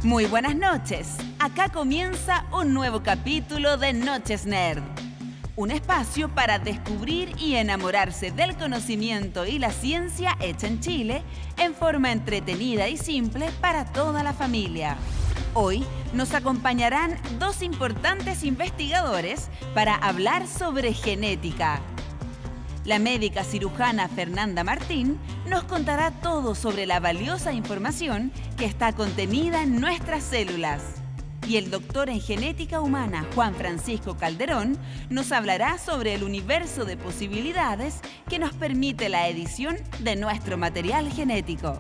Muy buenas noches. Acá comienza un nuevo capítulo de Noches Nerd. Un espacio para descubrir y enamorarse del conocimiento y la ciencia hecha en Chile en forma entretenida y simple para toda la familia. Hoy nos acompañarán dos importantes investigadores para hablar sobre genética. La médica cirujana Fernanda Martín nos contará todo sobre la valiosa información que está contenida en nuestras células. Y el doctor en genética humana Juan Francisco Calderón nos hablará sobre el universo de posibilidades que nos permite la edición de nuestro material genético.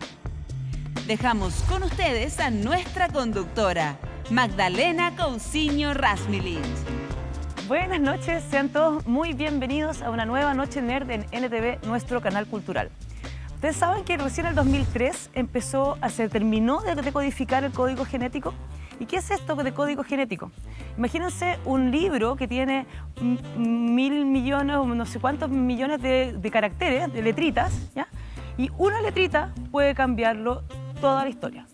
Dejamos con ustedes a nuestra conductora, Magdalena Cousiño Rasmilich. Buenas noches, sean todos muy bienvenidos a una nueva Noche Nerd en NTV, nuestro canal cultural. Ustedes saben que recién en el 2003 se terminó de decodificar el código genético. ¿Y qué es esto de código genético? Imagínense un libro que tiene 1.000 millones o no sé cuántos millones de caracteres, de letritas, ¿ya? Y una letrita puede cambiarlo toda la historia.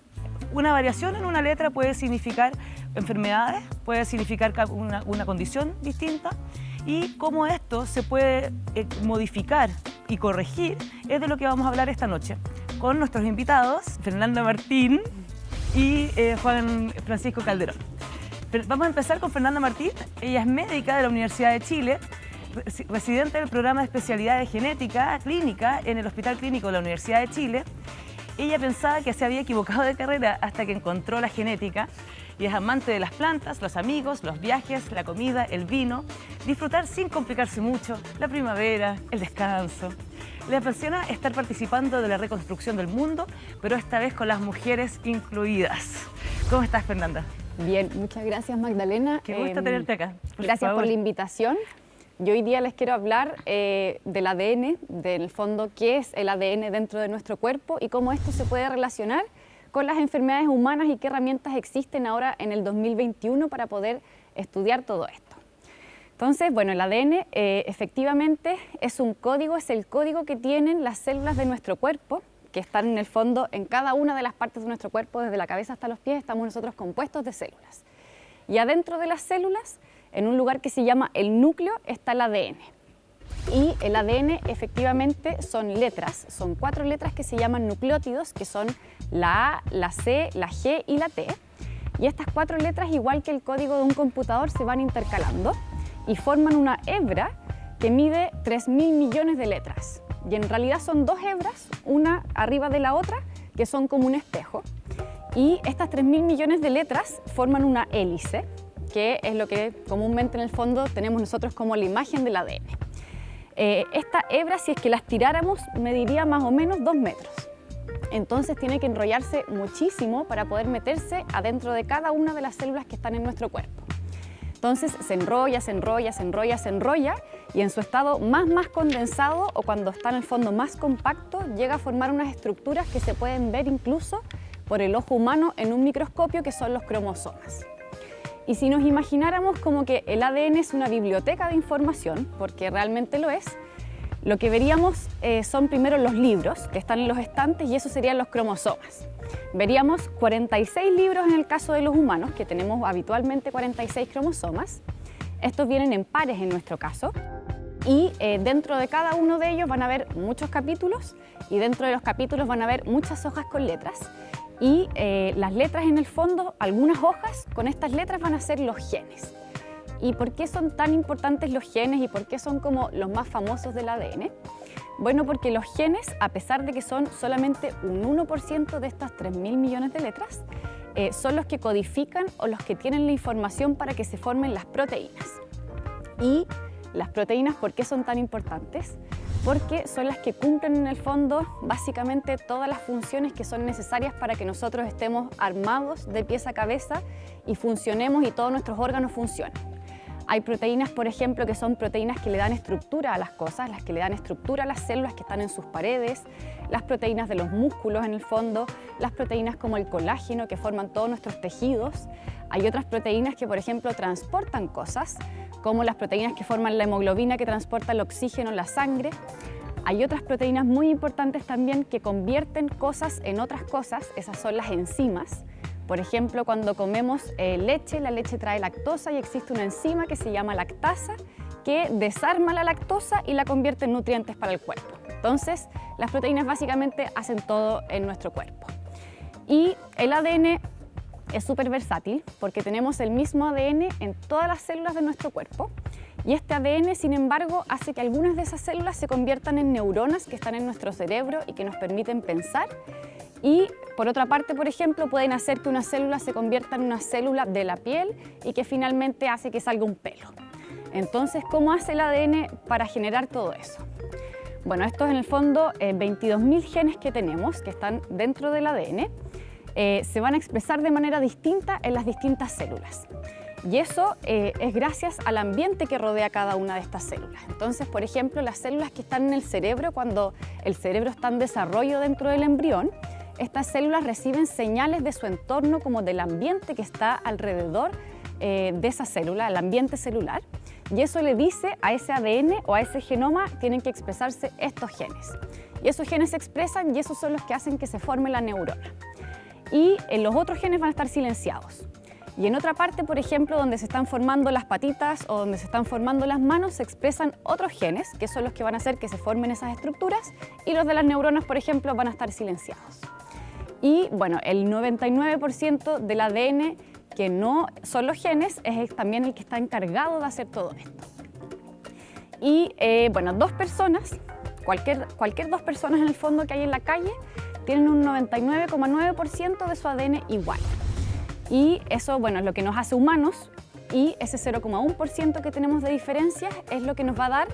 Una variación en una letra puede significar enfermedades, puede significar una condición distinta, y cómo esto se puede modificar y corregir es de lo que vamos a hablar esta noche con nuestros invitados, Fernanda Martín y Juan Francisco Calderón. Vamos a empezar con Fernanda Martín. Ella es médica de la Universidad de Chile, residente del programa de especialidad de genética clínica en el Hospital Clínico de la Universidad de Chile. Ella pensaba que se había equivocado de carrera hasta que encontró la genética y es amante de las plantas, los amigos, los viajes, la comida, el vino, disfrutar sin complicarse mucho, la primavera, el descanso. Le apasiona estar participando de la reconstrucción del mundo, pero esta vez con las mujeres incluidas. ¿Cómo estás, Fernanda? Bien, muchas gracias, Magdalena. Qué gusto tenerte acá. Gracias por la invitación. Yo hoy día les quiero hablar del ADN, del fondo, qué es el ADN dentro de nuestro cuerpo y cómo esto se puede relacionar con las enfermedades humanas y qué herramientas existen ahora en el 2021 para poder estudiar todo esto. Entonces, bueno, el ADN efectivamente es un código, es el código que tienen las células de nuestro cuerpo, que están en el fondo en cada una de las partes de nuestro cuerpo, desde la cabeza hasta los pies, estamos nosotros compuestos de células. Y adentro de las células, en un lugar que se llama el núcleo, está el ADN. Y el ADN efectivamente son letras, son 4 letras que se llaman nucleótidos, que son la A, la C, la G y la T. Y estas 4 letras, igual que el código de un computador, se van intercalando y forman una hebra que mide 3.000 millones de letras. Y en realidad son 2 hebras, una arriba de la otra, que son como un espejo. Y estas 3.000 millones de letras forman una hélice, que es lo que comúnmente en el fondo tenemos nosotros como la imagen del ADN. Esta hebra, si es que las tiráramos, mediría más o menos 2 metros. Entonces tiene que enrollarse muchísimo para poder meterse adentro de cada una de las células que están en nuestro cuerpo. Entonces se enrolla, se enrolla, se enrolla, se enrolla, y en su estado más condensado, o cuando está en el fondo más compacto, llega a formar unas estructuras que se pueden ver incluso por el ojo humano en un microscopio, que son los cromosomas. Y si nos imagináramos como que el ADN es una biblioteca de información, porque realmente lo es, lo que veríamos son primero los libros que están en los estantes, y eso serían los cromosomas. Veríamos 46 libros en el caso de los humanos, que tenemos habitualmente 46 cromosomas. Estos vienen en pares en nuestro caso. Y dentro de cada uno de ellos van a haber muchos capítulos, y dentro de los capítulos van a haber muchas hojas con letras. Y las letras en el fondo, algunas hojas con estas letras van a ser los genes. ¿Y por qué son tan importantes los genes y por qué son como los más famosos del ADN? Bueno, porque los genes, a pesar de que son solamente un 1% de estas 3.000 millones de letras, son los que codifican o los que tienen la información para que se formen las proteínas. Y las proteínas, ¿por qué son tan importantes? Porque son las que cumplen en el fondo básicamente todas las funciones que son necesarias para que nosotros estemos armados de pies a cabeza y funcionemos y todos nuestros órganos funcionen. Hay proteínas, por ejemplo, que son proteínas que le dan estructura a las cosas, las que le dan estructura a las células que están en sus paredes, las proteínas de los músculos en el fondo, las proteínas como el colágeno que forman todos nuestros tejidos. Hay otras proteínas que, por ejemplo, transportan cosas, como las proteínas que forman la hemoglobina que transporta el oxígeno en la sangre. Hay otras proteínas muy importantes también que convierten cosas en otras cosas, esas son las enzimas. Por ejemplo, cuando comemos leche, la leche trae lactosa y existe una enzima que se llama lactasa que desarma la lactosa y la convierte en nutrientes para el cuerpo. Entonces, las proteínas básicamente hacen todo en nuestro cuerpo. Y el ADN es súper versátil porque tenemos el mismo ADN en todas las células de nuestro cuerpo. Y este ADN, sin embargo, hace que algunas de esas células se conviertan en neuronas que están en nuestro cerebro y que nos permiten pensar. Y por otra parte, por ejemplo, pueden hacer que una célula se convierta en una célula de la piel y que finalmente hace que salga un pelo. Entonces, ¿cómo hace el ADN para generar todo eso? Bueno, estos en el fondo 22.000 genes que tenemos, que están dentro del ADN, se van a expresar de manera distinta en las distintas células. Y eso es gracias al ambiente que rodea cada una de estas células. Entonces, por ejemplo, las células que están en el cerebro, cuando el cerebro está en desarrollo dentro del embrión, estas células reciben señales de su entorno como del ambiente que está alrededor de esa célula, el ambiente celular, y eso le dice a ese ADN o a ese genoma tienen que expresarse estos genes. Y esos genes se expresan y esos son los que hacen que se forme la neurona. Y los otros genes van a estar silenciados. Y en otra parte, por ejemplo, donde se están formando las patitas o donde se están formando las manos, se expresan otros genes, que son los que van a hacer que se formen esas estructuras, y los de las neuronas, por ejemplo, van a estar silenciados. Y bueno, el 99% del ADN que no son los genes es también el que está encargado de hacer todo esto. Y bueno, cualquier dos personas en el fondo que hay en la calle tienen un 99,9% de su ADN igual. Y eso, bueno, es lo que nos hace humanos, y ese 0,1% que tenemos de diferencias es lo que nos va a dar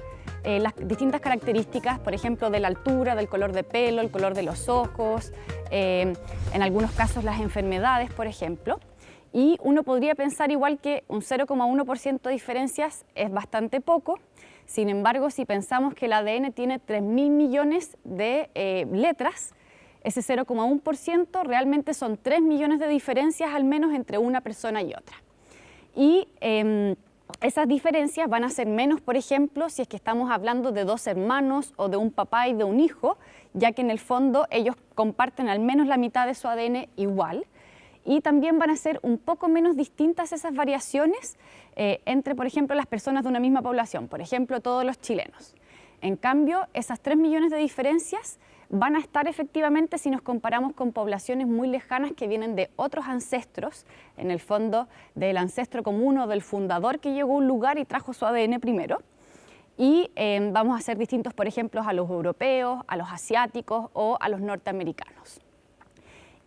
las distintas características, por ejemplo, de la altura, del color de pelo, el color de los ojos, en algunos casos las enfermedades, por ejemplo. Y uno podría pensar igual que un 0,1% de diferencias es bastante poco. Sin embargo, si pensamos que el ADN tiene 3.000 millones de letras, ese 0,1% realmente son 3 millones de diferencias al menos entre una persona y otra. Y esas diferencias van a ser menos, por ejemplo, si es que estamos hablando de dos hermanos o de un papá y de un hijo, ya que en el fondo ellos comparten al menos la mitad de su ADN igual. Y también van a ser un poco menos distintas esas variaciones entre, por ejemplo, las personas de una misma población, por ejemplo, todos los chilenos. En cambio, esas 3 millones de diferencias van a estar efectivamente si nos comparamos con poblaciones muy lejanas que vienen de otros ancestros, en el fondo del ancestro común o del fundador que llegó a un lugar y trajo su ADN primero. Y vamos a ser distintos, por ejemplo, a los europeos, a los asiáticos o a los norteamericanos.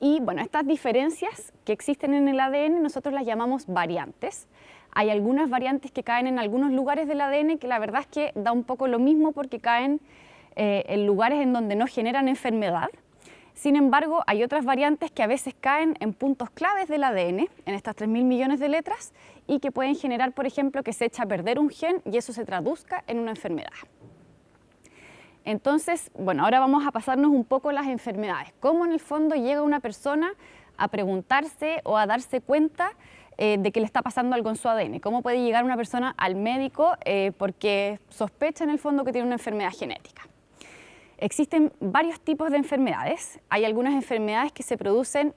Y bueno, estas diferencias que existen en el ADN nosotros las llamamos variantes. Hay algunas variantes que caen en algunos lugares del ADN que la verdad es que da un poco lo mismo porque caen en lugares en donde no generan enfermedad. Sin embargo, hay otras variantes que a veces caen en puntos claves del ADN, en estas 3.000 millones de letras, y que pueden generar, por ejemplo, que se echa a perder un gen y eso se traduzca en una enfermedad. Entonces, bueno, ahora vamos a pasarnos un poco las enfermedades. ¿Cómo en el fondo llega una persona a preguntarse o a darse cuenta de que le está pasando algo en su ADN? ¿Cómo puede llegar una persona al médico porque sospecha en el fondo que tiene una enfermedad genética? Existen varios tipos de enfermedades. Hay algunas enfermedades que se producen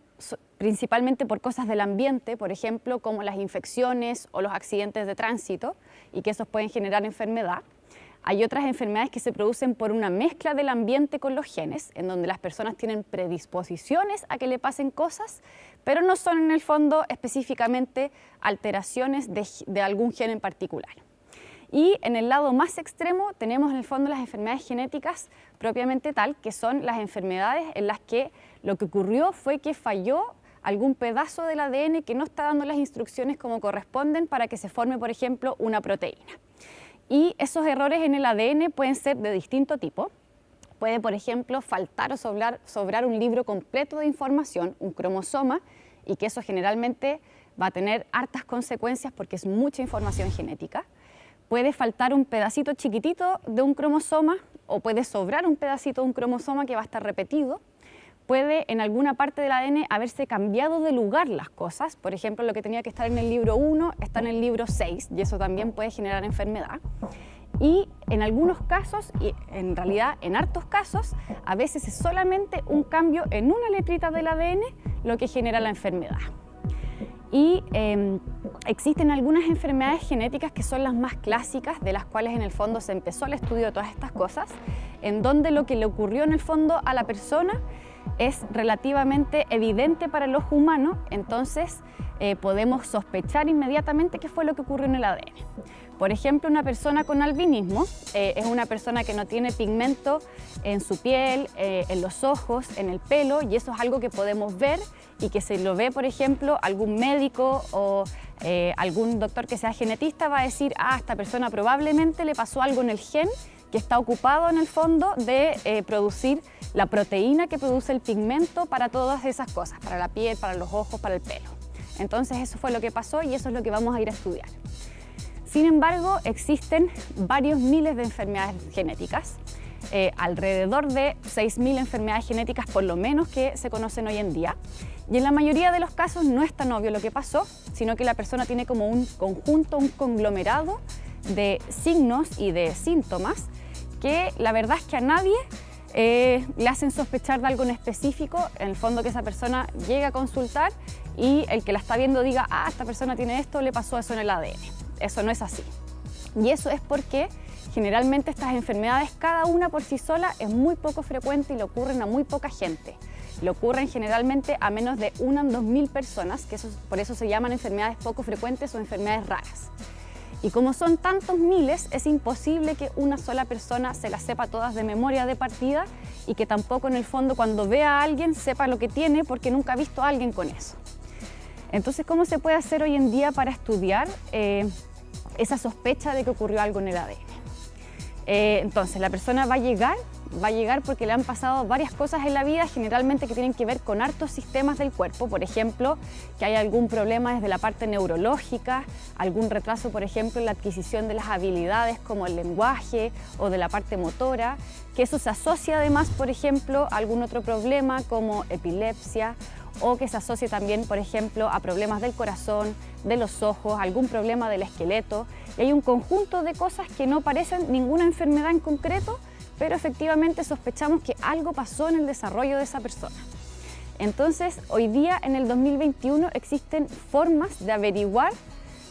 principalmente por cosas del ambiente, por ejemplo, como las infecciones o los accidentes de tránsito, y que esos pueden generar enfermedad. Hay otras enfermedades que se producen por una mezcla del ambiente con los genes, en donde las personas tienen predisposiciones a que le pasen cosas, pero no son en el fondo específicamente alteraciones de algún gen en particular. Y en el lado más extremo tenemos en el fondo las enfermedades genéticas propiamente tal, que son las enfermedades en las que lo que ocurrió fue que falló algún pedazo del ADN que no está dando las instrucciones como corresponden para que se forme, por ejemplo, una proteína. Y esos errores en el ADN pueden ser de distinto tipo. Puede, por ejemplo, faltar o sobrar un libro completo de información, un cromosoma, y que eso generalmente va a tener hartas consecuencias porque es mucha información genética. Puede faltar un pedacito chiquitito de un cromosoma o puede sobrar un pedacito de un cromosoma que va a estar repetido. Puede en alguna parte del ADN haberse cambiado de lugar las cosas. Por ejemplo, lo que tenía que estar en el libro 1 está en el libro 6 y eso también puede generar enfermedad. Y en algunos casos, y en realidad en hartos casos, a veces es solamente un cambio en una letrita del ADN lo que genera la enfermedad. Y existen algunas enfermedades genéticas que son las más clásicas, de las cuales en el fondo se empezó el estudio de todas estas cosas, en donde lo que le ocurrió en el fondo a la persona es relativamente evidente para el ojo humano, entonces podemos sospechar inmediatamente qué fue lo que ocurrió en el ADN. Por ejemplo, una persona con albinismo es una persona que no tiene pigmento en su piel, en los ojos, en el pelo, y eso es algo que podemos ver y que se lo ve, por ejemplo, algún médico o algún doctor que sea genetista va a decir, a esta persona probablemente le pasó algo en el gen que está ocupado en el fondo de producir la proteína que produce el pigmento para todas esas cosas, para la piel, para los ojos, para el pelo. Entonces eso fue lo que pasó y eso es lo que vamos a ir a estudiar. Sin embargo, existen varios miles de enfermedades genéticas, alrededor de 6.000 enfermedades genéticas por lo menos que se conocen hoy en día. Y en la mayoría de los casos no es tan obvio lo que pasó, sino que la persona tiene como un conjunto, un conglomerado de signos y de síntomas que la verdad es que a nadie le hacen sospechar de algo en específico, en el fondo que esa persona llegue a consultar y el que la está viendo diga, ah, esta persona tiene esto, le pasó eso en el ADN. Eso no es así. Y eso es porque generalmente estas enfermedades, cada una por sí sola, es muy poco frecuente y le ocurren a muy poca gente. Le ocurren generalmente a menos de 1 en 2.000 personas, que por eso se llaman enfermedades poco frecuentes o enfermedades raras. Y como son tantos miles, es imposible que una sola persona se las sepa todas de memoria de partida y que tampoco en el fondo cuando vea a alguien sepa lo que tiene porque nunca ha visto a alguien con eso. Entonces, ¿cómo se puede hacer hoy en día para estudiar esa sospecha de que ocurrió algo en el ADN? Entonces, la persona va a llegar porque le han pasado varias cosas en la vida, generalmente que tienen que ver con hartos sistemas del cuerpo, por ejemplo, que hay algún problema desde la parte neurológica, algún retraso, por ejemplo, en la adquisición de las habilidades como el lenguaje o de la parte motora, que eso se asocia además, por ejemplo, a algún otro problema como epilepsia, o que se asocie también, por ejemplo, a problemas del corazón, de los ojos, algún problema del esqueleto. Y hay un conjunto de cosas que no parecen ninguna enfermedad en concreto, pero efectivamente sospechamos que algo pasó en el desarrollo de esa persona. Entonces, hoy día, en el 2021, existen formas de averiguar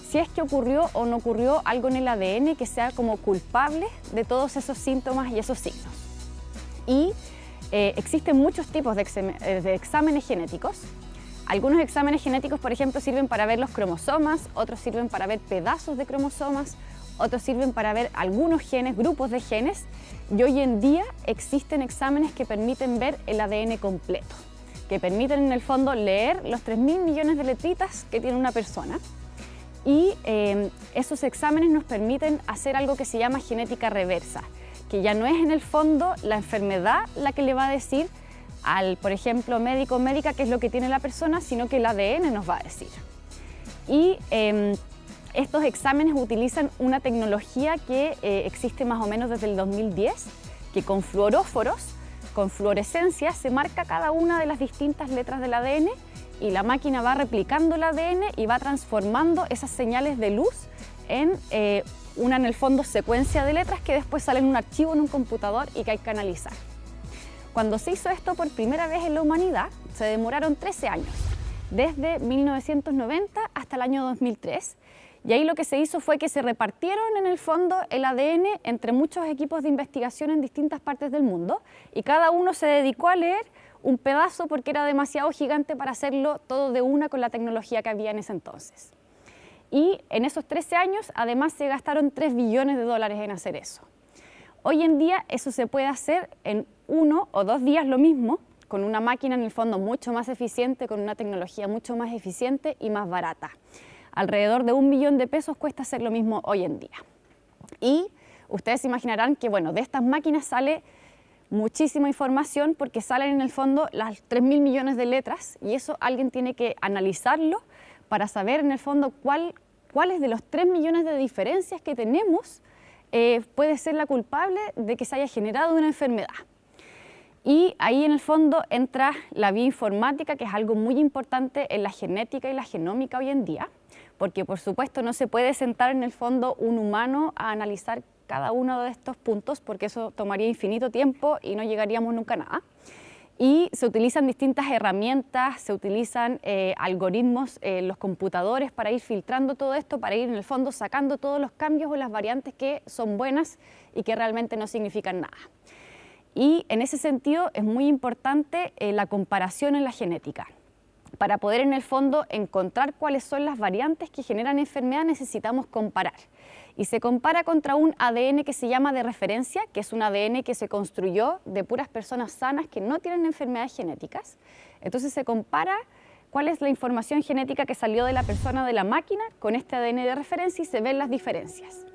si es que ocurrió o no ocurrió algo en el ADN que sea como culpable de todos esos síntomas y esos signos. Y existen muchos tipos de exámenes genéticos. Algunos exámenes genéticos, por ejemplo, sirven para ver los cromosomas, otros sirven para ver pedazos de cromosomas, otros sirven para ver algunos genes, grupos de genes, y hoy en día existen exámenes que permiten ver el ADN completo, que permiten en el fondo leer los 3.000 millones de letritas que tiene una persona. Y esos exámenes nos permiten hacer algo que se llama genética reversa, que ya no es en el fondo la enfermedad la que le va a decir al, por ejemplo, médico o médica qué es lo que tiene la persona, sino que el ADN nos va a decir. Y estos exámenes utilizan una tecnología que existe más o menos desde el 2010, que con fluoróforos, con fluorescencia, se marca cada una de las distintas letras del ADN y la máquina va replicando el ADN y va transformando esas señales de luz en una, en el fondo, secuencia de letras que después sale en un archivo en un computador y que hay que analizar. Cuando se hizo esto por primera vez en la humanidad, se demoraron 13 años, desde 1990 hasta el año 2003, y ahí lo que se hizo fue que se repartieron en el fondo el ADN entre muchos equipos de investigación en distintas partes del mundo, y cada uno se dedicó a leer un pedazo porque era demasiado gigante para hacerlo todo de una con la tecnología que había en ese entonces. Y en esos 13 años, además, se gastaron $3 billones en hacer eso. Hoy en día eso se puede hacer en 1 o 2 días lo mismo, con una máquina en el fondo mucho más eficiente, con una tecnología mucho más eficiente y más barata. Alrededor de $1 millón cuesta hacer lo mismo hoy en día. Y ustedes se imaginarán que, bueno, de estas máquinas sale muchísima información porque salen en el fondo las 3.000 millones de letras y eso alguien tiene que analizarlo para saber en el fondo cuáles de los 3 millones de diferencias que tenemos puede ser la culpable de que se haya generado una enfermedad. Y ahí en el fondo entra la bioinformática, que es algo muy importante en la genética y la genómica hoy en día, porque por supuesto no se puede sentar en el fondo un humano a analizar cada uno de estos puntos, porque eso tomaría infinito tiempo y no llegaríamos nunca a nada. Y se utilizan distintas herramientas, se utilizan algoritmos en los computadores para ir filtrando todo esto, para ir en el fondo sacando todos los cambios o las variantes que son buenas y que realmente no significan nada. Y en ese sentido es muy importante la comparación en la genética. Para poder en el fondo encontrar cuáles son las variantes que generan enfermedad necesitamos comparar. Y se compara contra un ADN que se llama de referencia, que es un ADN que se construyó de puras personas sanas que no tienen enfermedades genéticas. Entonces se compara cuál es la información genética que salió de la persona de la máquina con este ADN de referencia y se ven las diferencias.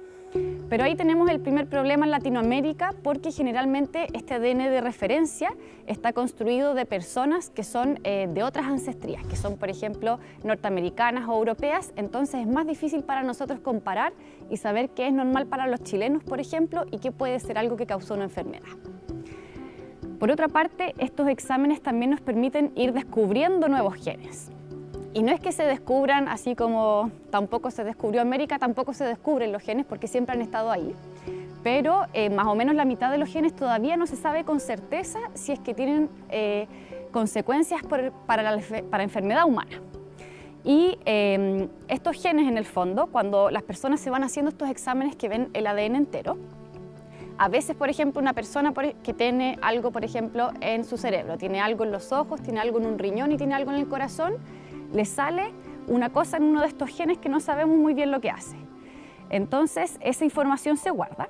Pero ahí tenemos el primer problema en Latinoamérica porque generalmente este ADN de referencia está construido de personas que son de otras ancestrías, que son por ejemplo norteamericanas o europeas, entonces es más difícil para nosotros comparar y saber qué es normal para los chilenos, por ejemplo, y qué puede ser algo que causó una enfermedad. Por otra parte, estos exámenes también nos permiten ir descubriendo nuevos genes. Y no es que se descubran así como tampoco se descubrió América, tampoco se descubren los genes porque siempre han estado ahí. Pero más o menos la mitad de los genes todavía no se sabe con certeza si es que tienen consecuencias para enfermedad humana. Y estos genes en el fondo, cuando las personas se van haciendo estos exámenes que ven el ADN entero, a veces, por ejemplo, una persona que tiene algo, por ejemplo, en su cerebro, tiene algo en los ojos, tiene algo en un riñón y tiene algo en el corazón, le sale una cosa en uno de estos genes que no sabemos muy bien lo que hace. Entonces, esa información se guarda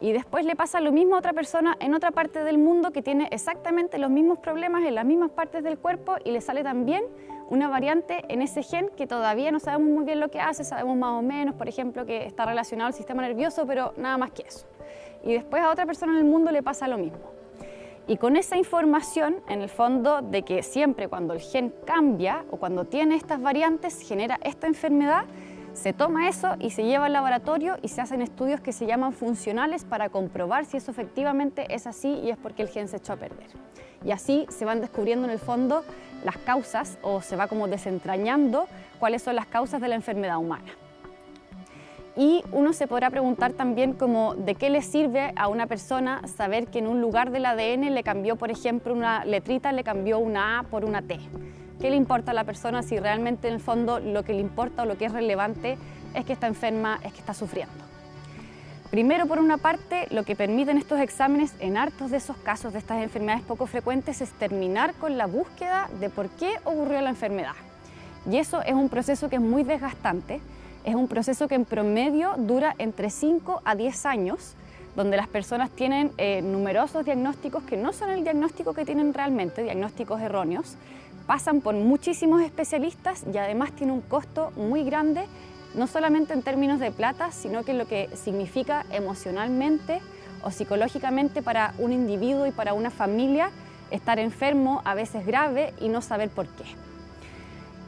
y después le pasa lo mismo a otra persona en otra parte del mundo que tiene exactamente los mismos problemas en las mismas partes del cuerpo y le sale también una variante en ese gen que todavía no sabemos muy bien lo que hace, sabemos más o menos, por ejemplo, que está relacionado al sistema nervioso, pero nada más que eso. Y después a otra persona en el mundo le pasa lo mismo. Y con esa información, en el fondo, de que siempre cuando el gen cambia o cuando tiene estas variantes genera esta enfermedad, se toma eso y se lleva al laboratorio y se hacen estudios que se llaman funcionales para comprobar si eso efectivamente es así y es porque el gen se echó a perder. Y así se van descubriendo en el fondo las causas o se va como desentrañando cuáles son las causas de la enfermedad humana. Y uno se podrá preguntar también como de qué le sirve a una persona saber que en un lugar del ADN le cambió, por ejemplo, una letrita, le cambió una A por una T. ¿Qué le importa a la persona si realmente en el fondo lo que le importa o lo que es relevante es que está enferma, es que está sufriendo? Primero, por una parte, lo que permiten estos exámenes en hartos de esos casos de estas enfermedades poco frecuentes es terminar con la búsqueda de por qué ocurrió la enfermedad. Y eso es un proceso que es muy desgastante. Es un proceso que en promedio dura entre 5 a 10 años, donde las personas tienen numerosos diagnósticos que no son el diagnóstico que tienen realmente, diagnósticos erróneos, pasan por muchísimos especialistas y además tiene un costo muy grande, no solamente en términos de plata, sino que lo que significa emocionalmente o psicológicamente para un individuo y para una familia estar enfermo, a veces grave, y no saber por qué.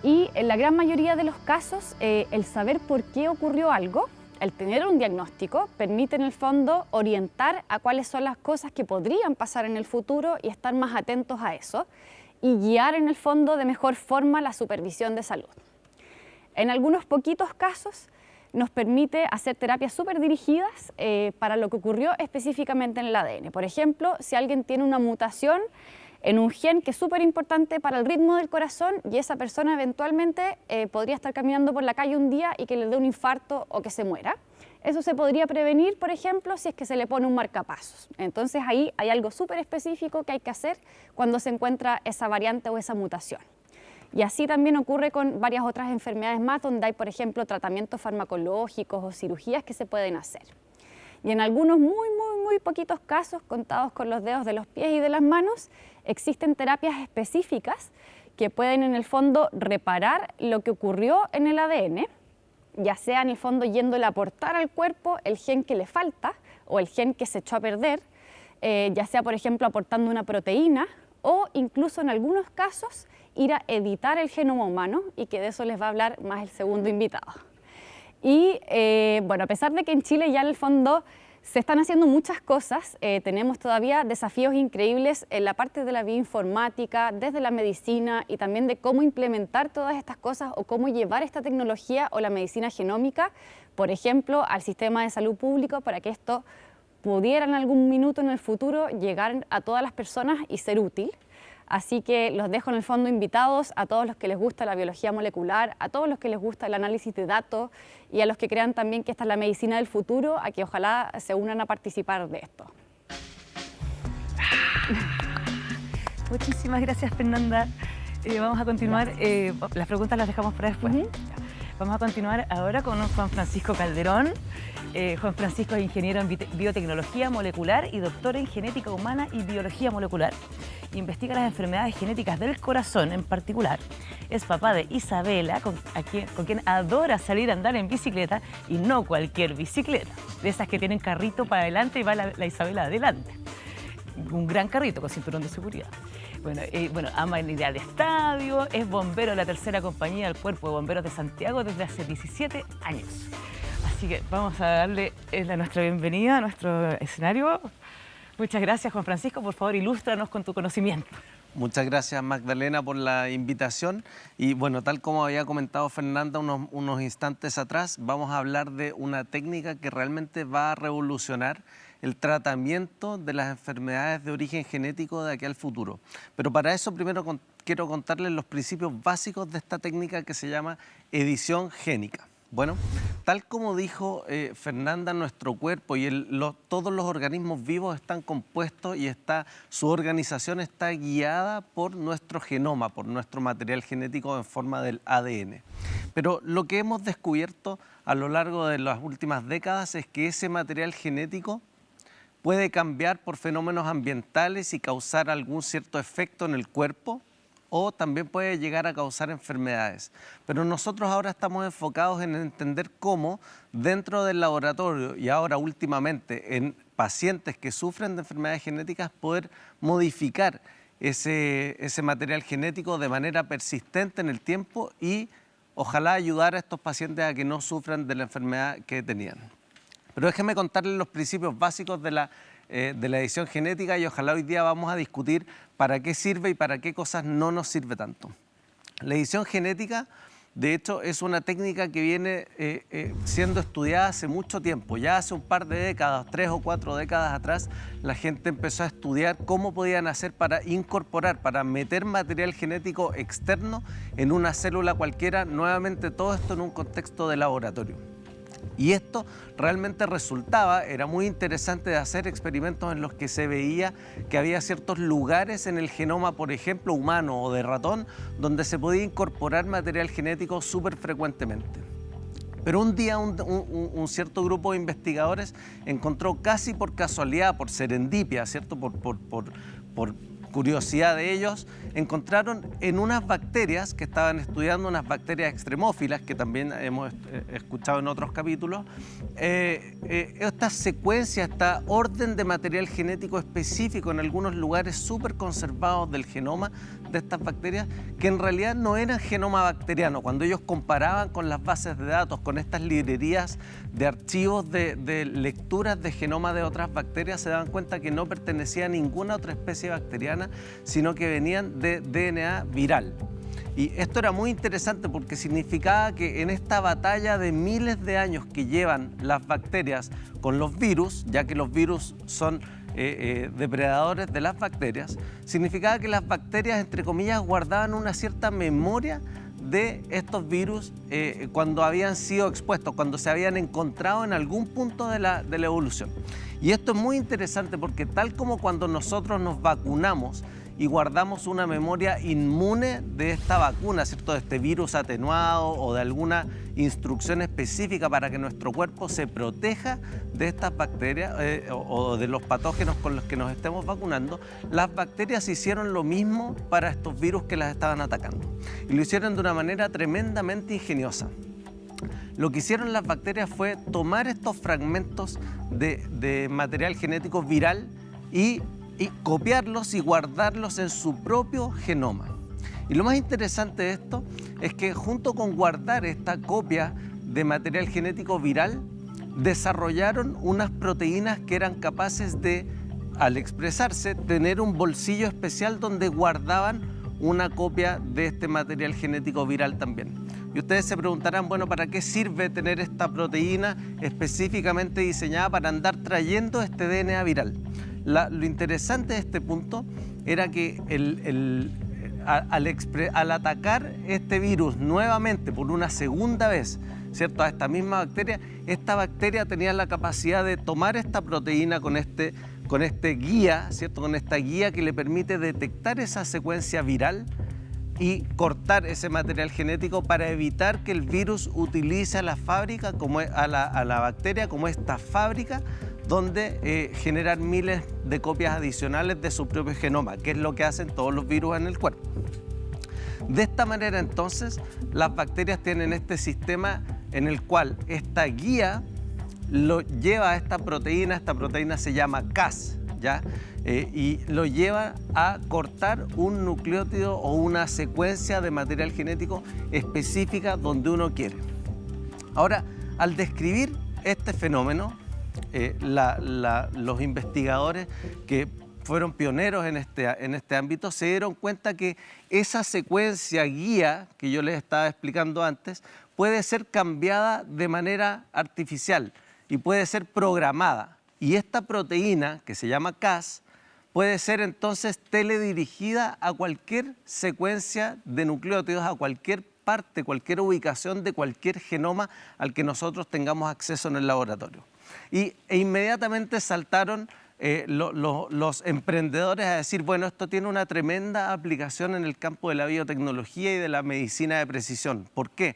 Y en la gran mayoría de los casos, el saber por qué ocurrió algo, el tener un diagnóstico, permite en el fondo orientar a cuáles son las cosas que podrían pasar en el futuro y estar más atentos a eso y guiar en el fondo de mejor forma la supervisión de salud. En algunos poquitos casos nos permite hacer terapias súper dirigidas para lo que ocurrió específicamente en el ADN. Por ejemplo, si alguien tiene una mutación en un gen que es súper importante para el ritmo del corazón y esa persona eventualmente podría estar caminando por la calle un día y que le dé un infarto o que se muera. Eso se podría prevenir, por ejemplo, si es que se le pone un marcapasos. Entonces ahí hay algo súper específico que hay que hacer cuando se encuentra esa variante o esa mutación. Y así también ocurre con varias otras enfermedades más donde hay, por ejemplo, tratamientos farmacológicos o cirugías que se pueden hacer. Y en algunos muy poquitos casos, contados con los dedos de los pies y de las manos, existen terapias específicas que pueden en el fondo reparar lo que ocurrió en el ADN, ya sea en el fondo yéndole a aportar al cuerpo el gen que le falta o el gen que se echó a perder, ya sea por ejemplo aportando una proteína o incluso en algunos casos ir a editar el genoma humano, y que de eso les va a hablar más el segundo invitado. Y bueno, a pesar de que en Chile ya en el fondo se están haciendo muchas cosas, tenemos todavía desafíos increíbles en la parte de la bioinformática, desde la medicina y también de cómo implementar todas estas cosas o cómo llevar esta tecnología o la medicina genómica, por ejemplo, al sistema de salud público para que esto pudiera en algún minuto en el futuro llegar a todas las personas y ser útil. Así que los dejo en el fondo invitados a todos los que les gusta la biología molecular, a todos los que les gusta el análisis de datos y a los que crean también que esta es la medicina del futuro, a que ojalá se unan a participar de esto. Muchísimas gracias, Fernanda. Vamos a continuar, las preguntas las dejamos para después. Vamos a continuar ahora con Juan Francisco Calderón. Juan Francisco es ingeniero en biotecnología molecular y doctor en genética humana y biología molecular. Investiga las enfermedades genéticas del corazón en particular. Es papá de Isabela, con quien adora salir a andar en bicicleta, y no cualquier bicicleta, de esas que tienen carrito para adelante y va la Isabela adelante. Un gran carrito con cinturón de seguridad. Bueno, ama ir al estadio, es bombero de la tercera compañía del Cuerpo de Bomberos de Santiago desde hace 17 años. Así que vamos a darle nuestra bienvenida a nuestro escenario. Muchas gracias, Juan Francisco. Por favor, ilústranos con tu conocimiento. Muchas gracias, Magdalena, por la invitación. Y bueno, tal como había comentado Fernanda unos instantes atrás, vamos a hablar de una técnica que realmente va a revolucionar el tratamiento de las enfermedades de origen genético de aquí al futuro. Pero para eso primero quiero contarles los principios básicos de esta técnica que se llama edición génica. Bueno, tal como dijo Fernanda, nuestro cuerpo y todos los organismos vivos están compuestos y su organización está guiada por nuestro genoma, por nuestro material genético en forma del ADN. Pero lo que hemos descubierto a lo largo de las últimas décadas es que ese material genético puede cambiar por fenómenos ambientales y causar algún cierto efecto en el cuerpo, o también puede llegar a causar enfermedades. Pero nosotros ahora estamos enfocados en entender cómo dentro del laboratorio y ahora últimamente en pacientes que sufren de enfermedades genéticas poder modificar ese material genético de manera persistente en el tiempo y ojalá ayudar a estos pacientes a que no sufran de la enfermedad que tenían. Pero déjenme contarles los principios básicos de la edición genética y ojalá hoy día vamos a discutir para qué sirve y para qué cosas no nos sirve tanto. La edición genética, de hecho, es una técnica que viene siendo estudiada hace mucho tiempo. Ya hace un par de décadas, 3 o 4 décadas atrás, la gente empezó a estudiar cómo podían hacer para incorporar, para meter material genético externo en una célula cualquiera, nuevamente todo esto en un contexto de laboratorio. Y esto realmente era muy interesante de hacer experimentos en los que se veía que había ciertos lugares en el genoma, por ejemplo, humano o de ratón, donde se podía incorporar material genético súper frecuentemente. Pero un día un cierto grupo de investigadores encontró casi por casualidad, por serendipia, ¿cierto? Por curiosidad de ellos, encontraron en unas bacterias que estaban estudiando, unas bacterias extremófilas, que también hemos escuchado en otros capítulos, esta secuencia, esta orden de material genético específico en algunos lugares súper conservados del genoma de estas bacterias, que en realidad no eran genoma bacteriano. Cuando ellos comparaban con las bases de datos, con estas librerías de archivos de lecturas de genoma de otras bacterias, se daban cuenta que no pertenecía a ninguna otra especie bacteriana, sino que venían de DNA viral. Y esto era muy interesante porque significaba que en esta batalla de miles de años que llevan las bacterias con los virus, ya que los virus son depredadores de las bacterias, significaba que las bacterias, entre comillas, guardaban una cierta memoria de estos virus cuando habían sido expuestos, cuando se habían encontrado en algún punto de la evolución. Y esto es muy interesante porque tal como cuando nosotros nos vacunamos y guardamos una memoria inmune de esta vacuna, ¿cierto? De este virus atenuado o de alguna instrucción específica para que nuestro cuerpo se proteja de estas bacterias o de los patógenos con los que nos estemos vacunando, las bacterias hicieron lo mismo para estos virus que las estaban atacando. Y lo hicieron de una manera tremendamente ingeniosa. Lo que hicieron las bacterias fue tomar estos fragmentos de material genético viral y copiarlos y guardarlos en su propio genoma. Y lo más interesante de esto es que junto con guardar esta copia de material genético viral, desarrollaron unas proteínas que eran capaces de, al expresarse, tener un bolsillo especial donde guardaban una copia de este material genético viral también. Y ustedes se preguntarán, bueno, ¿para qué sirve tener esta proteína específicamente diseñada para andar trayendo este DNA viral? Lo interesante de este punto era que al atacar este virus nuevamente por una segunda vez, ¿cierto?, a esta misma bacteria, esta bacteria tenía la capacidad de tomar esta proteína con este guía, ¿cierto?, con esta guía que le permite detectar esa secuencia viral y cortar ese material genético para evitar que el virus utilice a la fábrica, a la bacteria como esta fábrica donde generar miles de copias adicionales de su propio genoma, que es lo que hacen todos los virus en el cuerpo. De esta manera, entonces, las bacterias tienen este sistema en el cual esta guía lo lleva a esta proteína se llama Cas, ¿ya? Y lo lleva a cortar un nucleótido o una secuencia de material genético específica donde uno quiere. Ahora, al describir este fenómeno, los investigadores que fueron pioneros en este ámbito se dieron cuenta que esa secuencia guía que yo les estaba explicando antes puede ser cambiada de manera artificial y puede ser programada. Y esta proteína, que se llama Cas, puede ser entonces teledirigida a cualquier secuencia de nucleótidos, a cualquier parte, cualquier ubicación de cualquier genoma al que nosotros tengamos acceso en el laboratorio. E inmediatamente saltaron los emprendedores a decir, bueno, esto tiene una tremenda aplicación en el campo de la biotecnología y de la medicina de precisión. ¿Por qué?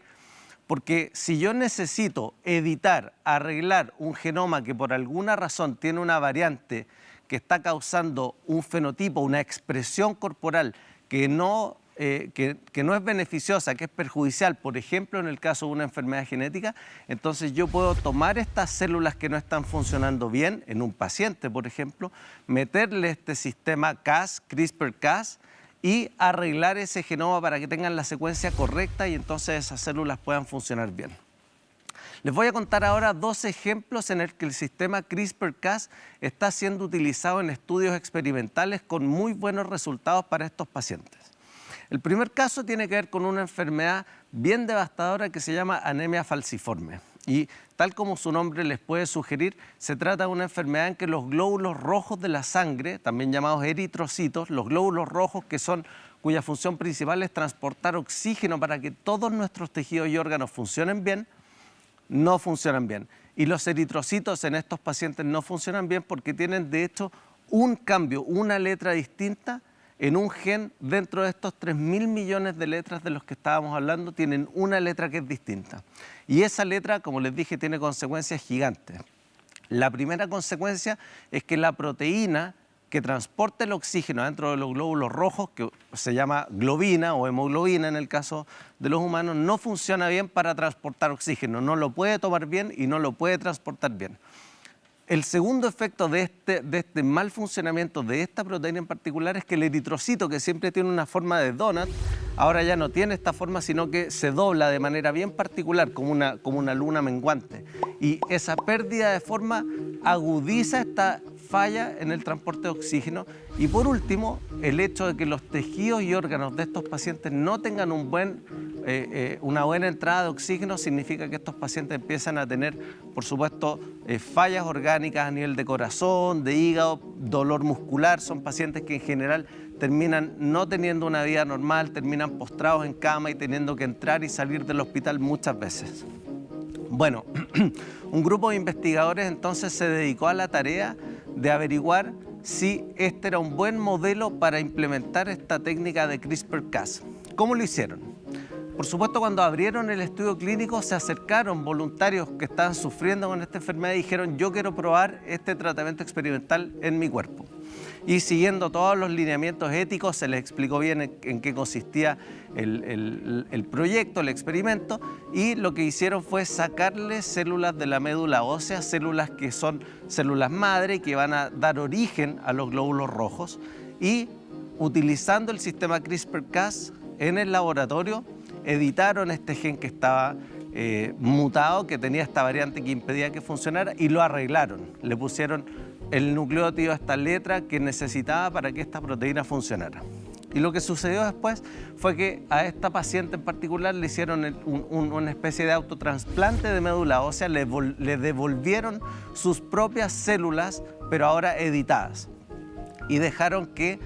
Porque si yo necesito editar, arreglar un genoma que por alguna razón tiene una variante que está causando un fenotipo, una expresión corporal que no es beneficiosa, que es perjudicial, por ejemplo, en el caso de una enfermedad genética, entonces yo puedo tomar estas células que no están funcionando bien en un paciente, por ejemplo, meterle este sistema Cas, CRISPR-Cas, y arreglar ese genoma para que tengan la secuencia correcta y entonces esas células puedan funcionar bien. Les voy a contar ahora dos ejemplos en el que el sistema CRISPR-Cas está siendo utilizado en estudios experimentales con muy buenos resultados para estos pacientes. El primer caso tiene que ver con una enfermedad bien devastadora que se llama anemia falciforme. Y tal como su nombre les puede sugerir, se trata de una enfermedad en que los glóbulos rojos de la sangre, también llamados eritrocitos, los glóbulos rojos cuya función principal es transportar oxígeno para que todos nuestros tejidos y órganos funcionen bien, no funcionan bien. Y los eritrocitos en estos pacientes no funcionan bien porque tienen de hecho un cambio, una letra distinta en un gen. Dentro de estos 3.000 millones de letras de los que estábamos hablando, tienen una letra que es distinta. Y esa letra, como les dije, tiene consecuencias gigantes. La primera consecuencia es que la proteína que transporta el oxígeno dentro de los glóbulos rojos, que se llama globina o hemoglobina en el caso de los humanos, no funciona bien para transportar oxígeno, no lo puede tomar bien y no lo puede transportar bien. El segundo efecto de este mal funcionamiento de esta proteína en particular es que el eritrocito, que siempre tiene una forma de donut, ahora ya no tiene esta forma, sino que se dobla de manera bien particular, como una luna menguante. Y esa pérdida de forma agudiza esta falla en el transporte de oxígeno. Y por último, el hecho de que los tejidos y órganos de estos pacientes no tengan una buena entrada de oxígeno significa que estos pacientes empiezan a tener, por supuesto, fallas orgánicas a nivel de corazón, de hígado, dolor muscular. Son pacientes que en general terminan no teniendo una vida normal, terminan postrados en cama y teniendo que entrar y salir del hospital muchas veces. Bueno, un grupo de investigadores entonces se dedicó a la tarea de averiguar si este era un buen modelo para implementar esta técnica de CRISPR-Cas. ¿Cómo lo hicieron? Por supuesto, cuando abrieron el estudio clínico se acercaron voluntarios que estaban sufriendo con esta enfermedad y dijeron: yo quiero probar este tratamiento experimental en mi cuerpo. Y siguiendo todos los lineamientos éticos, se les explicó bien en qué consistía el proyecto, el experimento, y lo que hicieron fue sacarle células de la médula ósea, células que son células madre que van a dar origen a los glóbulos rojos, y utilizando el sistema CRISPR-Cas en el laboratorio, editaron este gen que estaba mutado, que tenía esta variante que impedía que funcionara, y lo arreglaron. Le pusieron el nucleótido a esta letra que necesitaba para que esta proteína funcionara. Y lo que sucedió después fue que a esta paciente en particular le hicieron una especie de autotrasplante de médula ósea, le devolvieron sus propias células, pero ahora editadas. Y dejaron que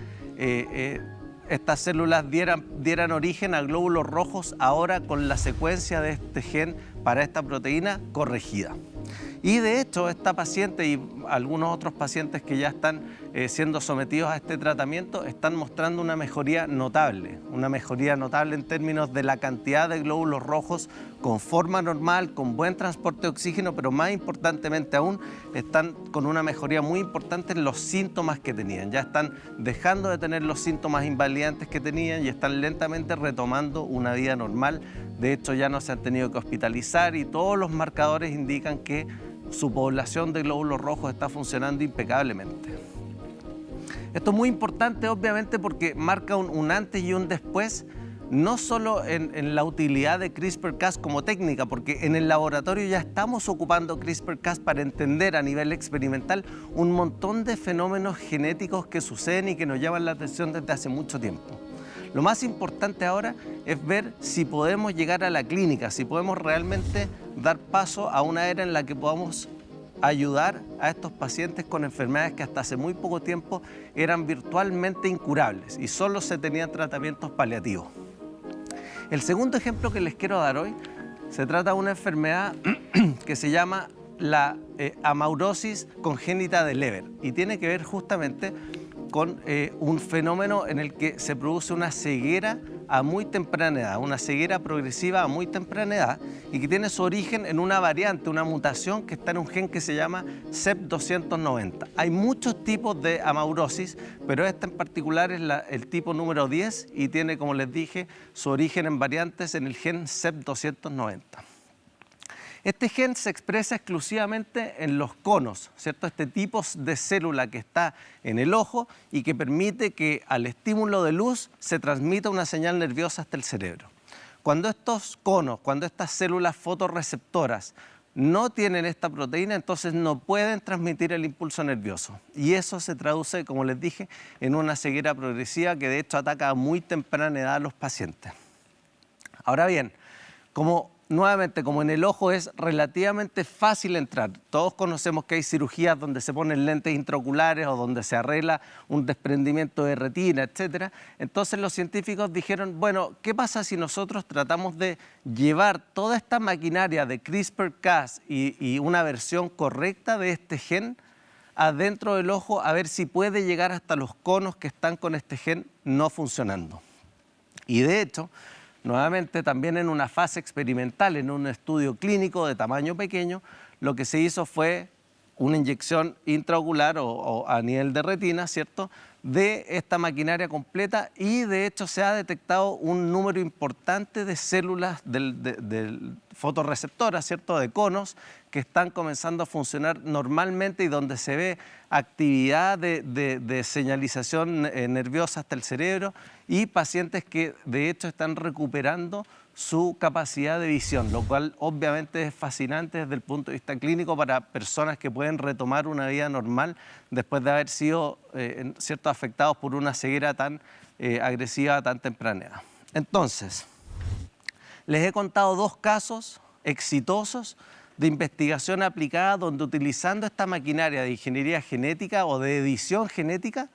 estas células dieran origen a glóbulos rojos, ahora con la secuencia de este gen para esta proteína corregida. Y de hecho, esta paciente y algunos otros pacientes que ya están siendo sometidos a este tratamiento están mostrando una mejoría notable en términos de la cantidad de glóbulos rojos con forma normal, con buen transporte de oxígeno, pero más importantemente aún, están con una mejoría muy importante en los síntomas que tenían. Ya están dejando de tener los síntomas invalidantes que tenían y están lentamente retomando una vida normal. De hecho, ya no se han tenido que hospitalizar y todos los marcadores indican que su población de glóbulos rojos está funcionando impecablemente. Esto es muy importante, obviamente, porque marca un antes y un después, no solo en la utilidad de CRISPR-Cas como técnica, porque en el laboratorio ya estamos ocupando CRISPR-Cas para entender a nivel experimental un montón de fenómenos genéticos que suceden y que nos llaman la atención desde hace mucho tiempo. Lo más importante ahora es ver si podemos llegar a la clínica, si podemos realmente dar paso a una era en la que podamos ayudar a estos pacientes con enfermedades que hasta hace muy poco tiempo eran virtualmente incurables y solo se tenían tratamientos paliativos. El segundo ejemplo que les quiero dar hoy se trata de una enfermedad que se llama la amaurosis congénita de Leber y tiene que ver justamente con un fenómeno en el que se produce una ceguera a muy temprana edad, una ceguera progresiva a muy temprana edad y que tiene su origen en una variante, una mutación que está en un gen que se llama CEP290. Hay muchos tipos de amaurosis, pero esta en particular es el tipo número 10 y tiene, como les dije, su origen en variantes en el gen CEP290. Este gen se expresa exclusivamente en los conos, ¿cierto? Este tipo de célula que está en el ojo y que permite que al estímulo de luz se transmita una señal nerviosa hasta el cerebro. Cuando estos conos, cuando estas células fotorreceptoras no tienen esta proteína, entonces no pueden transmitir el impulso nervioso. Y eso se traduce, como les dije, en una ceguera progresiva que de hecho ataca a muy temprana edad a los pacientes. Ahora bien, nuevamente, como en el ojo es relativamente fácil entrar, todos conocemos que hay cirugías donde se ponen lentes intraoculares o donde se arregla un desprendimiento de retina, etc. Entonces los científicos dijeron, bueno, ¿qué pasa si nosotros tratamos de llevar toda esta maquinaria de CRISPR-Cas y una versión correcta de este gen adentro del ojo a ver si puede llegar hasta los conos que están con este gen no funcionando? Y de hecho, nuevamente, también en una fase experimental, en un estudio clínico de tamaño pequeño, lo que se hizo fue una inyección intraocular o a nivel de retina, ¿cierto?, de esta maquinaria completa y de hecho se ha detectado un número importante de células del fotorreceptoras, ¿cierto?, de conos que están comenzando a funcionar normalmente y donde se ve actividad de señalización nerviosa hasta el cerebro y pacientes que de hecho están recuperando su capacidad de visión, lo cual obviamente es fascinante desde el punto de vista clínico para personas que pueden retomar una vida normal después de haber sido afectados por una ceguera tan agresiva a tan temprana edad. Entonces, les he contado dos casos exitosos de investigación aplicada donde utilizando esta maquinaria de ingeniería genética o de edición genética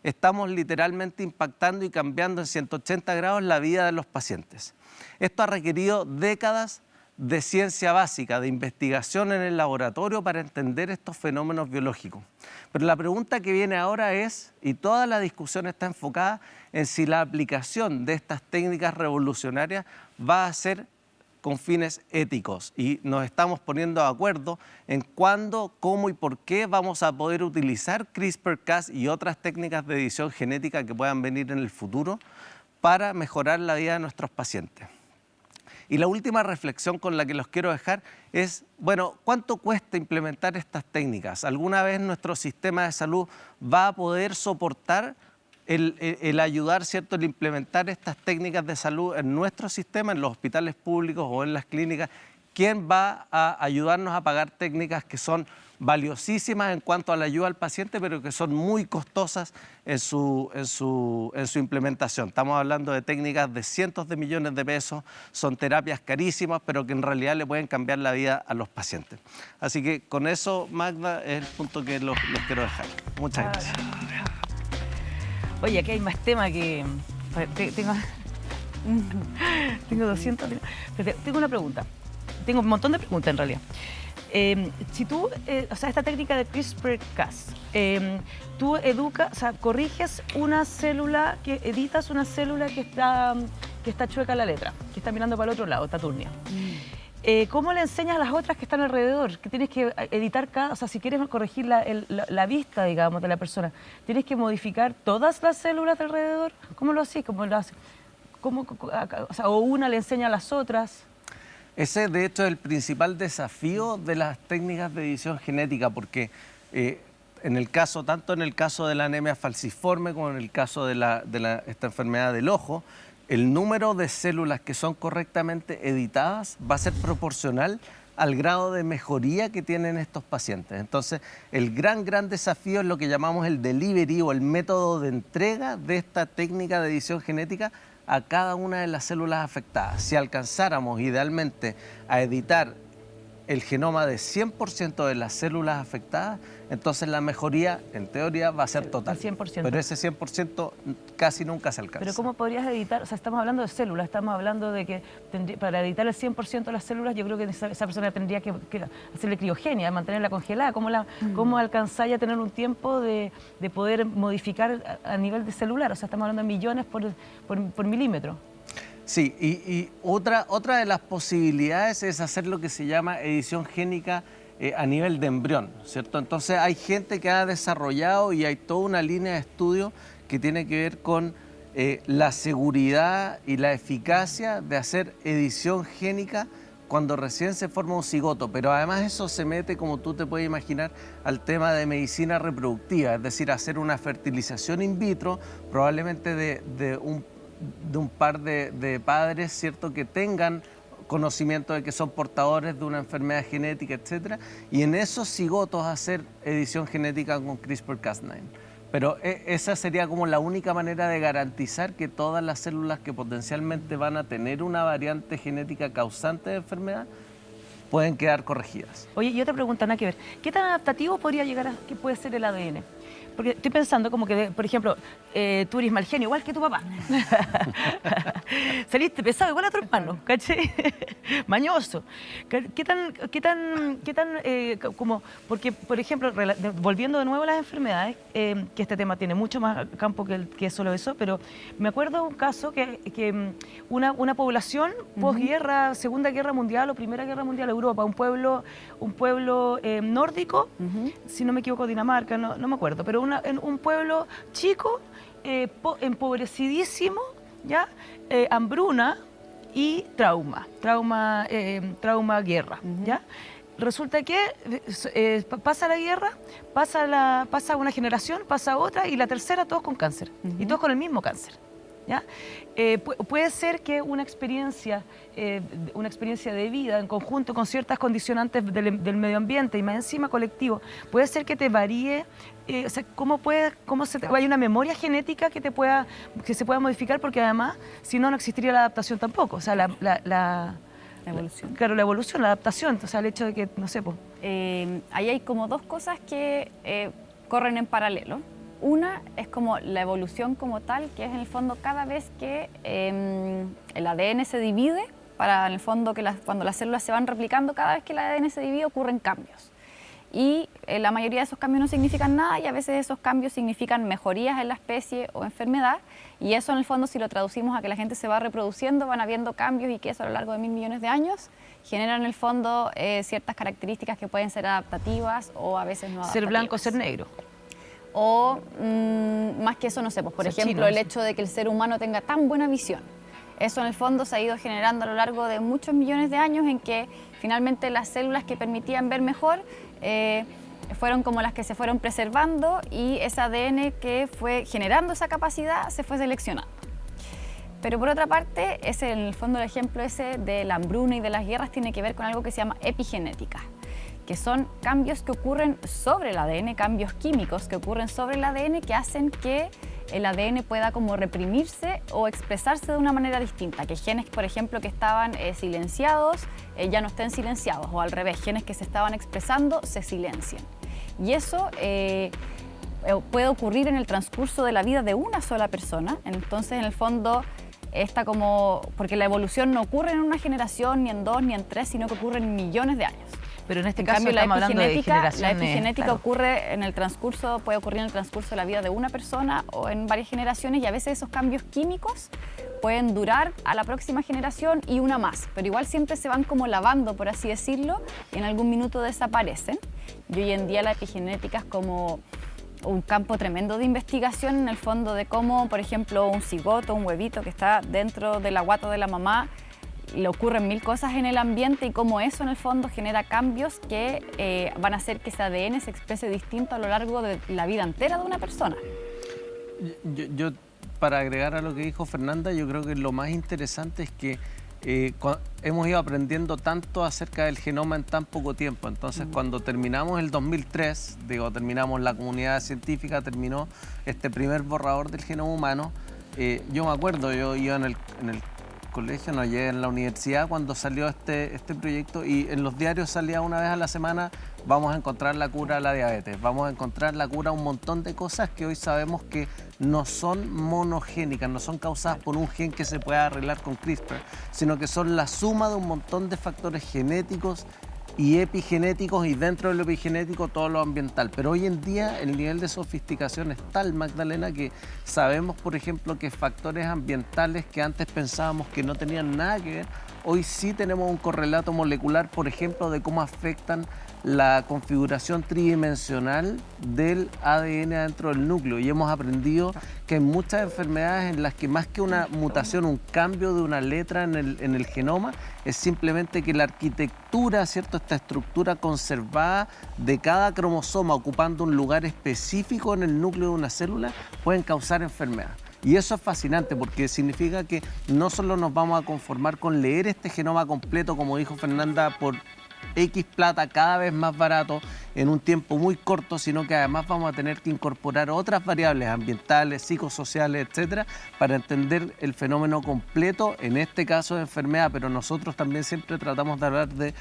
estamos literalmente impactando y cambiando en 180 grados la vida de los pacientes. Esto ha requerido décadas de ciencia básica, de investigación en el laboratorio para entender estos fenómenos biológicos. Pero la pregunta que viene ahora es, y toda la discusión está enfocada en si la aplicación de estas técnicas revolucionarias va a ser con fines éticos y nos estamos poniendo de acuerdo en cuándo, cómo y por qué vamos a poder utilizar CRISPR-Cas y otras técnicas de edición genética que puedan venir en el futuro para mejorar la vida de nuestros pacientes. Y la última reflexión con la que los quiero dejar es, bueno, ¿cuánto cuesta implementar estas técnicas? ¿Alguna vez nuestro sistema de salud va a poder soportar el ayudar, ¿cierto?, el implementar estas técnicas de salud en nuestro sistema, en los hospitales públicos o en las clínicas? ¿Quién va a ayudarnos a pagar técnicas que son valiosísimas en cuanto a la ayuda al paciente, pero que son muy costosas en su implementación. Estamos hablando de técnicas de cientos de millones de pesos, son terapias carísimas, pero que en realidad le pueden cambiar la vida a los pacientes. Así que con eso, Magda, es el punto que les quiero dejar. Muchas gracias. Oye, aquí hay más tema que... Tengo 200... Tengo una pregunta. Tengo un montón de preguntas en realidad. Si tú, o sea, esta técnica de CRISPR-Cas, tú corriges una célula, editas una célula que está chueca a la letra, que está mirando para el otro lado, está turnia. ¿Cómo le enseñas a las otras que están alrededor? Que tienes que editar o sea, si quieres corregir la vista, digamos, de la persona, ¿tienes que modificar todas las células de alrededor? ¿Cómo lo haces? ¿Cómo lo haces? O una le enseña a las otras. Ese, de hecho, es el principal desafío de las técnicas de edición genética, porque tanto en el caso de la anemia falciforme como en el caso de esta enfermedad del ojo, el número de células que son correctamente editadas va a ser proporcional al grado de mejoría que tienen estos pacientes. Entonces, el gran desafío es lo que llamamos el delivery o el método de entrega de esta técnica de edición genética a cada una de las células afectadas. Si alcanzáramos idealmente a editar el genoma de 100% de las células afectadas, entonces la mejoría, en teoría, va a ser total. El 100%. Pero ese 100% casi nunca se alcanza. Pero ¿cómo podrías editar? O sea, estamos hablando de células, estamos hablando de que para editar el 100% de las células, yo creo que esa persona tendría que hacerle criogenia, mantenerla congelada. ¿Cómo alcanzáis a tener un tiempo de poder modificar a nivel de celular? O sea, estamos hablando de millones por milímetro. Sí, y otra de las posibilidades es hacer lo que se llama edición génica a nivel de embrión, ¿cierto? Entonces hay gente que ha desarrollado y hay toda una línea de estudio que tiene que ver con la seguridad y la eficacia de hacer edición génica cuando recién se forma un cigoto, pero además eso se mete, como tú te puedes imaginar, al tema de medicina reproductiva, es decir, hacer una fertilización in vitro, probablemente de un par de padres, ¿cierto?, que tengan conocimiento de que son portadores de una enfermedad genética, etcétera, y en esos cigotos hacer edición genética con CRISPR-Cas9. Pero esa sería como la única manera de garantizar que todas las células que potencialmente van a tener una variante genética causante de enfermedad pueden quedar corregidas. Oye, y otra pregunta, nada que ver. ¿Qué tan adaptativo podría llegar que puede ser el ADN? Porque estoy pensando como que, por ejemplo, tú eres mal genio, igual que tu papá. Saliste pesado, igual a tu hermano, ¿cachai? Mañoso. ¿Qué tan, como, porque, por ejemplo, volviendo de nuevo a las enfermedades, que este tema tiene mucho más campo que solo eso, pero me acuerdo de un caso que una población posguerra, Segunda Guerra Mundial o Primera Guerra Mundial, Europa, un pueblo nórdico, si no me equivoco, Dinamarca, no me acuerdo, pero un pueblo chico, empobrecidísimo, ¿ya? Hambruna y trauma, guerra, ¿ya? Resulta que pasa la guerra, pasa una generación, pasa otra y la tercera todos con cáncer, y todos con el mismo cáncer, ¿ya? Puede ser que una experiencia de vida en conjunto con ciertas condicionantes del medio ambiente y más encima colectivo, puede ser que te varíe, o sea, hay una memoria genética que se pueda modificar, porque además, si no, no existiría la adaptación tampoco, o sea, la evolución. Claro, la evolución, la adaptación, o sea, el hecho de que, no sé, pues. Ahí hay como dos cosas que corren en paralelo. Una es como la evolución como tal, que es en el fondo cada vez que el ADN se divide, en el fondo cuando las células se van replicando, cada vez que el ADN se divide ocurren cambios. Y la mayoría de esos cambios no significan nada, y a veces esos cambios significan mejorías en la especie o enfermedad, y eso en el fondo, si lo traducimos a que la gente se va reproduciendo, van habiendo cambios, y que eso a lo largo de 1000 millones de años genera en el fondo ciertas características que pueden ser adaptativas o a veces no adaptativas. Ser blanco, ser negro. O más que eso, no sé, pues por ejemplo, el hecho de que el ser humano tenga tan buena visión. Eso en el fondo se ha ido generando a lo largo de muchos millones de años, en que finalmente las células que permitían ver mejor fueron como las que se fueron preservando, y ese ADN que fue generando esa capacidad se fue seleccionando. Pero por otra parte, en el fondo el ejemplo ese de la hambruna y de las guerras tiene que ver con algo que se llama epigenética, que son cambios que ocurren sobre el ADN, cambios químicos que ocurren sobre el ADN que hacen que el ADN pueda como reprimirse o expresarse de una manera distinta, que genes, por ejemplo, que estaban silenciados ya no estén silenciados, o al revés, genes que se estaban expresando se silencian. Y eso puede ocurrir en el transcurso de la vida de una sola persona. Entonces, en el fondo, porque la evolución no ocurre en una generación, ni en dos, ni en tres, sino que ocurre en millones de años. Pero en este caso estamos hablando de generaciones. La epigenética claro. ocurre en el transcurso, puede ocurrir en el transcurso de la vida de una persona o en varias generaciones, y a veces esos cambios químicos pueden durar a la próxima generación y una más, pero igual siempre se van como lavando, por así decirlo, y en algún minuto desaparecen. Y hoy en día la epigenética es como un campo tremendo de investigación, en el fondo, de cómo, por ejemplo, un cigoto, un huevito que está dentro de la guata de la mamá, le ocurren mil cosas en el ambiente, y cómo eso en el fondo genera cambios que van a hacer que ese ADN se exprese distinto a lo largo de la vida entera de una persona. Yo, para agregar a lo que dijo Fernanda, yo creo que lo más interesante es que hemos ido aprendiendo tanto acerca del genoma en tan poco tiempo. Entonces, cuando terminamos el 2003, terminamos la comunidad científica, terminó este primer borrador del genoma humano, yo me acuerdo, yo iba en el colegio, no llegué en la universidad cuando salió este proyecto, y en los diarios salía una vez a la semana: vamos a encontrar la cura a la diabetes, vamos a encontrar la cura a un montón de cosas que hoy sabemos que no son monogénicas, no son causadas por un gen que se pueda arreglar con CRISPR, sino que son la suma de un montón de factores genéticos y epigenéticos, y dentro de lo epigenético todo lo ambiental. Pero hoy en día el nivel de sofisticación es tal, Magdalena, que sabemos, por ejemplo, que factores ambientales que antes pensábamos que no tenían nada que ver, hoy sí tenemos un correlato molecular, por ejemplo, de cómo afectan la configuración tridimensional del ADN dentro del núcleo. Y hemos aprendido que hay muchas enfermedades en las que, más que una mutación, un cambio de una letra en el genoma, es simplemente que la arquitectura, ¿cierto?, esta estructura conservada de cada cromosoma ocupando un lugar específico en el núcleo de una célula, pueden causar enfermedad. Y eso es fascinante, porque significa que no solo nos vamos a conformar con leer este genoma completo, como dijo Fernanda, por X plata, cada vez más barato, en un tiempo muy corto, sino que además vamos a tener que incorporar otras variables ambientales, psicosociales, etcétera, para entender el fenómeno completo, en este caso de enfermedad. Pero nosotros también siempre tratamos de hablar de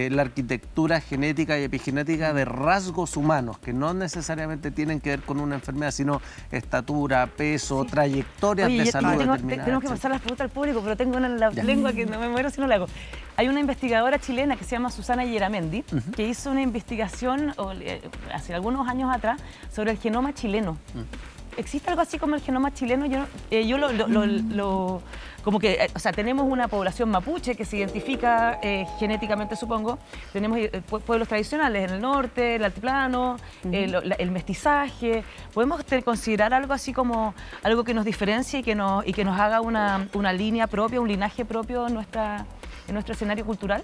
la arquitectura genética y epigenética de rasgos humanos, que no necesariamente tienen que ver con una enfermedad, sino estatura, peso, trayectorias de salud determinadas. Tenemos que pasar las preguntas al público, pero tengo una en la lengua que no me muero si no la hago. Hay una investigadora chilena que se llama Susana Geramendi, que hizo una investigación hace algunos años atrás sobre el genoma chileno. ¿Existe algo así como el genoma chileno? Como que, o sea, tenemos una población mapuche que se identifica genéticamente, supongo. Tenemos pueblos tradicionales en el norte, el altiplano, el mestizaje. ¿Podemos considerar algo así como algo que nos diferencie y que nos haga una línea propia, un linaje propio en nuestro escenario cultural?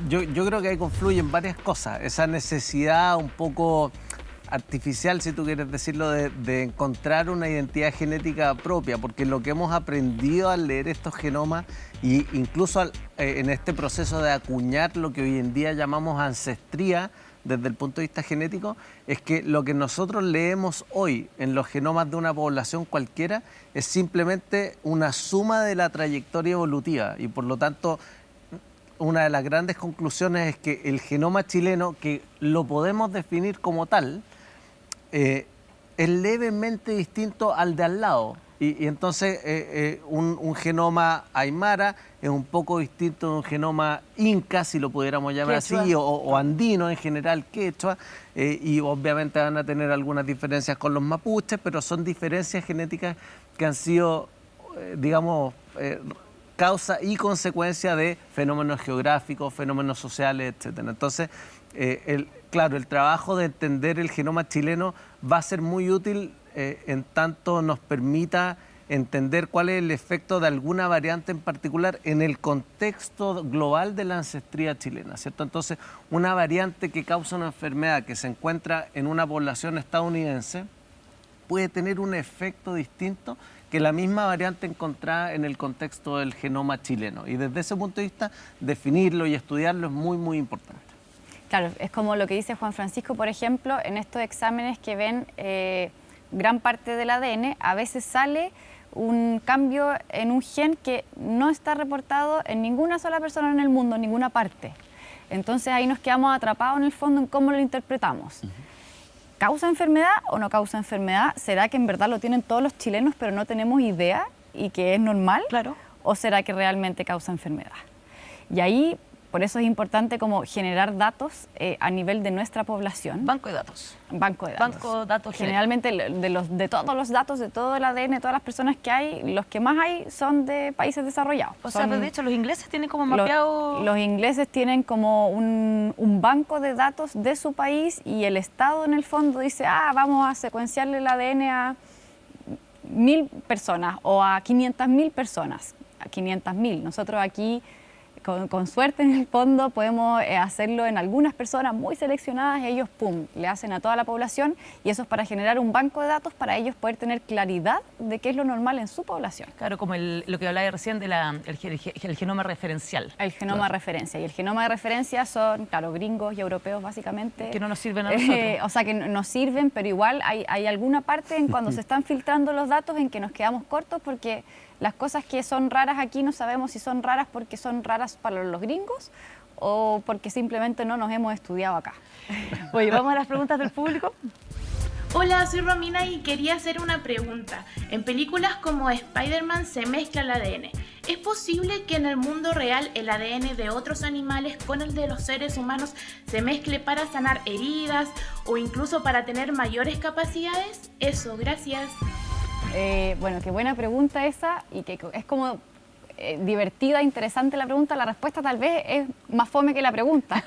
Yo creo que ahí confluyen varias cosas. Esa necesidad un poco artificial, si tú quieres decirlo, de encontrar una identidad genética propia, porque lo que hemos aprendido al leer estos genomas, e incluso en este proceso de acuñar lo que hoy en día llamamos ancestría desde el punto de vista genético, es que lo que nosotros leemos hoy en los genomas de una población cualquiera es simplemente una suma de la trayectoria evolutiva, y por lo tanto una de las grandes conclusiones es que el genoma chileno, que lo podemos definir como tal, es levemente distinto al de al lado. Y entonces un genoma aymara es un poco distinto de un genoma inca, si lo pudiéramos llamar quechua, así, o andino en general, quechua, y obviamente van a tener algunas diferencias con los mapuches, pero son diferencias genéticas que han sido, digamos, causa y consecuencia de fenómenos geográficos, fenómenos sociales, etcétera. Entonces, claro, el trabajo de entender el genoma chileno va a ser muy útil en tanto nos permita entender cuál es el efecto de alguna variante en particular en el contexto global de la ancestría chilena, ¿cierto? Entonces, una variante que causa una enfermedad que se encuentra en una población estadounidense puede tener un efecto distinto que la misma variante encontrada en el contexto del genoma chileno. Y desde ese punto de vista, definirlo y estudiarlo es muy, muy importante. Claro, es como lo que dice Juan Francisco, por ejemplo, en estos exámenes que ven gran parte del ADN, a veces sale un cambio en un gen que no está reportado en ninguna sola persona en el mundo, en ninguna parte. Entonces ahí nos quedamos atrapados en el fondo en cómo lo interpretamos. ¿Causa enfermedad o no causa enfermedad? ¿Será que en verdad lo tienen todos los chilenos pero no tenemos idea y que es normal? Claro. ¿O será que realmente causa enfermedad? Y ahí, por eso es importante como generar datos a nivel de nuestra población. Banco de datos. Banco de datos. Banco de datos. Generalmente de todos los datos, de todo el ADN, de todas las personas que hay, los que más hay son de países desarrollados. O sea, de hecho, los ingleses tienen como mapeado... Los ingleses tienen como un banco de datos de su país y el Estado en el fondo dice, vamos a secuenciarle el ADN a 1000 personas o a 500.000 personas. A 500.000. Nosotros aquí... Con suerte en el fondo podemos hacerlo en algunas personas muy seleccionadas y ellos, ¡pum!, le hacen a toda la población y eso es para generar un banco de datos para ellos poder tener claridad de qué es lo normal en su población. Claro, como lo que hablaba recién del genoma referencial. El genoma de referencia. Y el genoma de referencia son, claro, gringos y europeos básicamente. Que no nos sirven a nosotros. O sea, que nos sirven, pero igual hay alguna parte en cuando se están filtrando los datos en que nos quedamos cortos porque... Las cosas que son raras aquí no sabemos si son raras porque son raras para los gringos o porque simplemente no nos hemos estudiado acá. Oye, vamos a las preguntas del público. Hola, soy Romina y quería hacer una pregunta. En películas como Spider-Man se mezcla el ADN. ¿Es posible que en el mundo real el ADN de otros animales con el de los seres humanos se mezcle para sanar heridas o incluso para tener mayores capacidades? Eso, gracias. Bueno, qué buena pregunta esa y que es como divertida, interesante la pregunta. La respuesta tal vez es más fome que la pregunta,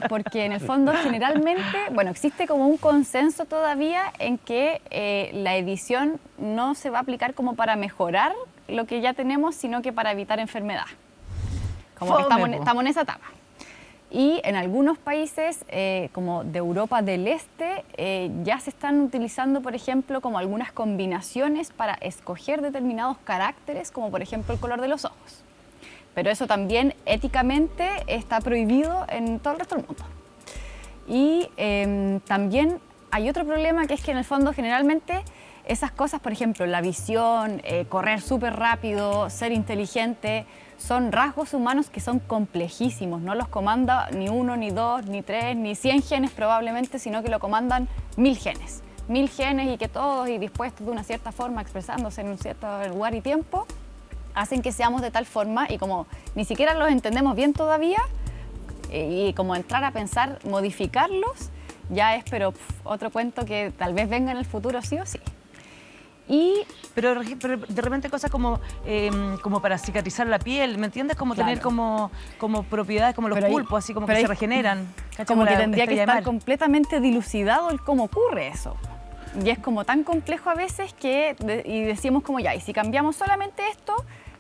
porque en el fondo generalmente, bueno, existe como un consenso todavía en que la edición no se va a aplicar como para mejorar lo que ya tenemos, sino que para evitar enfermedad. Como que estamos en esa etapa. Y en algunos países, como de Europa del Este, ya se están utilizando, por ejemplo, como algunas combinaciones para escoger determinados caracteres, como por ejemplo el color de los ojos. Pero eso también éticamente está prohibido en todo el resto del mundo. Y también hay otro problema que es que en el fondo generalmente esas cosas, por ejemplo, la visión, correr súper rápido, ser inteligente, son rasgos humanos que son complejísimos, no los comanda ni 1, ni 2, ni 3, ni 100 genes probablemente, sino que lo comandan 1000 genes. 1000 genes y que todos y dispuestos de una cierta forma, expresándose en un cierto lugar y tiempo, hacen que seamos de tal forma y como ni siquiera los entendemos bien todavía y como entrar a pensar modificarlos ya es pero otro cuento que tal vez venga en el futuro sí o sí. Pero de repente cosas como para cicatrizar la piel, ¿me entiendes? Como Claro. tener como propiedades como los pulpos, así como que se regeneran. Como que la tendría que estrella de estar mar. completamente dilucidado el cómo ocurre eso. Y es como tan complejo a veces que y decimos como ya, y si cambiamos solamente esto,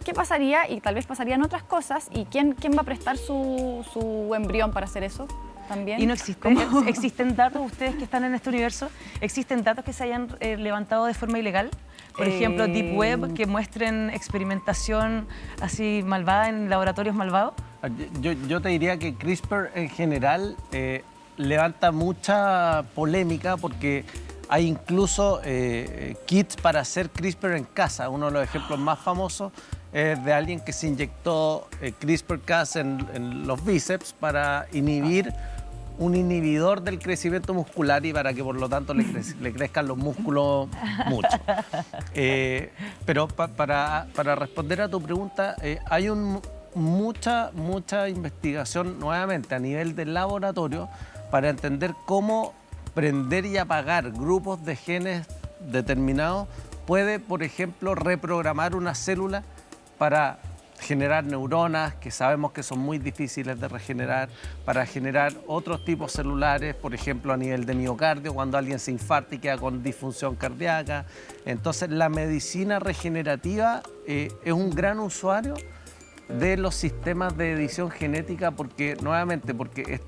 ¿qué pasaría? Y tal vez pasarían otras cosas. ¿Y quién va a prestar su embrión para hacer eso? También. ¿Y no existen datos, ustedes que están en este universo, existen datos que se hayan levantado de forma ilegal? Por ejemplo, Deep Web, que muestren experimentación así malvada en laboratorios malvados. Yo te diría que CRISPR en general levanta mucha polémica porque hay incluso kits para hacer CRISPR en casa. Uno de los ejemplos más famosos es de alguien que se inyectó CRISPR-Cas en los bíceps para inhibir un inhibidor del crecimiento muscular y para que por lo tanto le crezcan los músculos mucho. Pero para responder a tu pregunta, hay mucha investigación nuevamente a nivel del laboratorio para entender cómo prender y apagar grupos de genes determinados puede, por ejemplo, reprogramar una célula para generar neuronas, que sabemos que son muy difíciles de regenerar, para generar otros tipos celulares, por ejemplo, a nivel de miocardio, cuando alguien se infarta y queda con disfunción cardíaca. Entonces, la medicina regenerativa es un gran usuario de los sistemas de edición genética porque, nuevamente, porque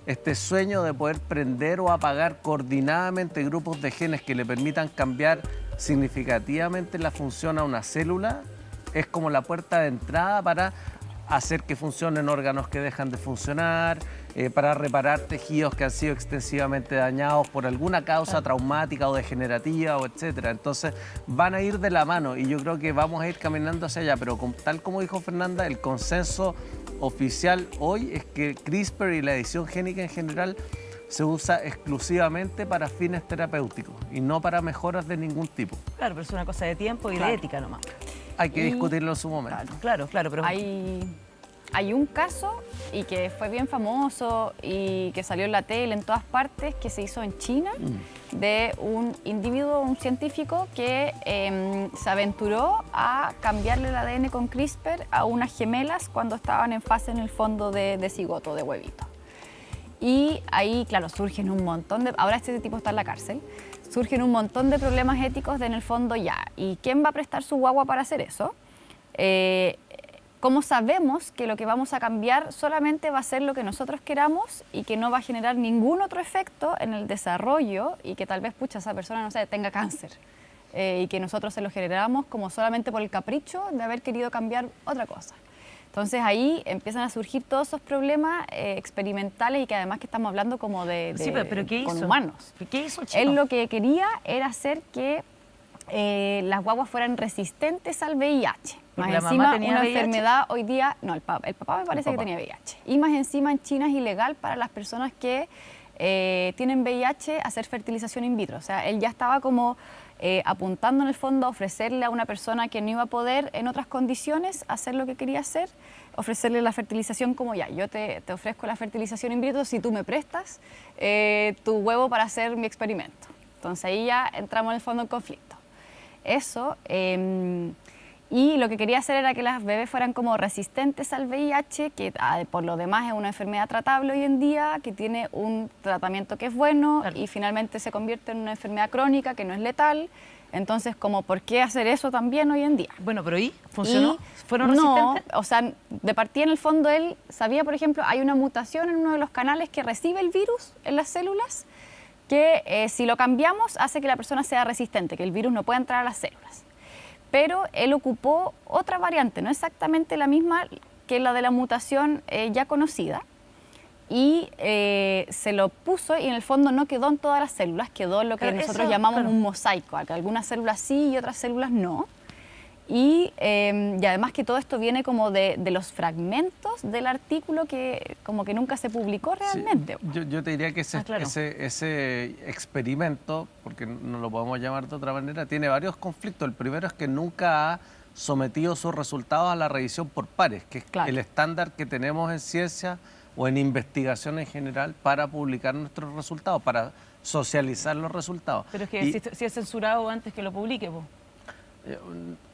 este sueño de poder prender o apagar coordinadamente grupos de genes que le permitan cambiar significativamente la función a una célula es como la puerta de entrada para hacer que funcionen órganos que dejan de funcionar, para reparar tejidos que han sido extensivamente dañados por alguna causa traumática o degenerativa, o etcétera. Entonces van a ir de la mano y yo creo que vamos a ir caminando hacia allá, pero tal como dijo Fernanda, el consenso oficial hoy es que CRISPR y la edición génica en general se usa exclusivamente para fines terapéuticos y no para mejoras de ningún tipo. Claro, pero es una cosa de tiempo y de ética nomás. Hay que discutirlo en su momento. Claro, pero... Hay un caso, y que fue bien famoso y que salió en la tele en todas partes, que se hizo en China, de un individuo, un científico que se aventuró a cambiarle el ADN con CRISPR a unas gemelas cuando estaban en fase en el fondo de cigoto, de huevito. Y ahí, claro, surgen un montón de... Ahora este tipo está en la cárcel. Surgen un montón de problemas éticos de, en el fondo, ya. ¿Y quién va a prestar su guagua para hacer eso? ¿Cómo sabemos que lo que vamos a cambiar solamente va a ser lo que nosotros queramos y que no va a generar ningún otro efecto en el desarrollo y que tal vez, pucha, esa persona, no sé, tenga cáncer y que nosotros se lo generamos como solamente por el capricho de haber querido cambiar otra cosa? Entonces ahí empiezan a surgir todos esos problemas experimentales y que además que estamos hablando como de Sí, pero ¿qué hizo? con humanos. ¿Qué hizo el chico? Él lo que quería era hacer que las guaguas fueran resistentes al VIH. Porque Más la encima, mamá tenía una VIH. enfermedad hoy día... No, el papá me parece que papá. tenía VIH. Y más encima en China es ilegal para las personas que tienen VIH hacer fertilización in vitro. O sea, él ya estaba como apuntando en el fondo a ofrecerle a una persona que no iba a poder en otras condiciones hacer lo que quería hacer, ofrecerle la fertilización como ya, yo te ofrezco la fertilización in vitro si tú me prestas tu huevo para hacer mi experimento. Entonces ahí ya entramos en el fondo en conflicto. Eso, y lo que quería hacer era que las bebés fueran como resistentes al VIH, que por lo demás es una enfermedad tratable hoy en día, que tiene un tratamiento que es bueno, Claro. y finalmente se convierte en una enfermedad crónica que no es letal. Entonces, como, ¿por qué hacer eso también hoy en día? Bueno, pero ¿y? ¿Funcionó? Y ¿Fueron no, resistentes? o sea, de partida en el fondo él sabía, por ejemplo, hay una mutación en uno de los canales que recibe el virus en las células, que si lo cambiamos hace que la persona sea resistente, que el virus no pueda entrar a las células. Pero él ocupó otra variante, no exactamente la misma que la de la mutación ya conocida, y se lo puso y en el fondo no quedó en todas las células, quedó en lo que Pero nosotros eso, llamamos claro. un mosaico, que algunas células sí y otras células no. Y además que todo esto viene como de los fragmentos del artículo que como que nunca se publicó realmente. Sí, yo te diría que claro. ese experimento, porque no lo podemos llamar de otra manera, tiene varios conflictos. El primero es que nunca ha sometido sus resultados a la revisión por pares, que es Claro. el estándar que tenemos en ciencia o en investigación en general para publicar nuestros resultados, para socializar los resultados. Pero es que Y- si es censurado antes que lo publique, pues.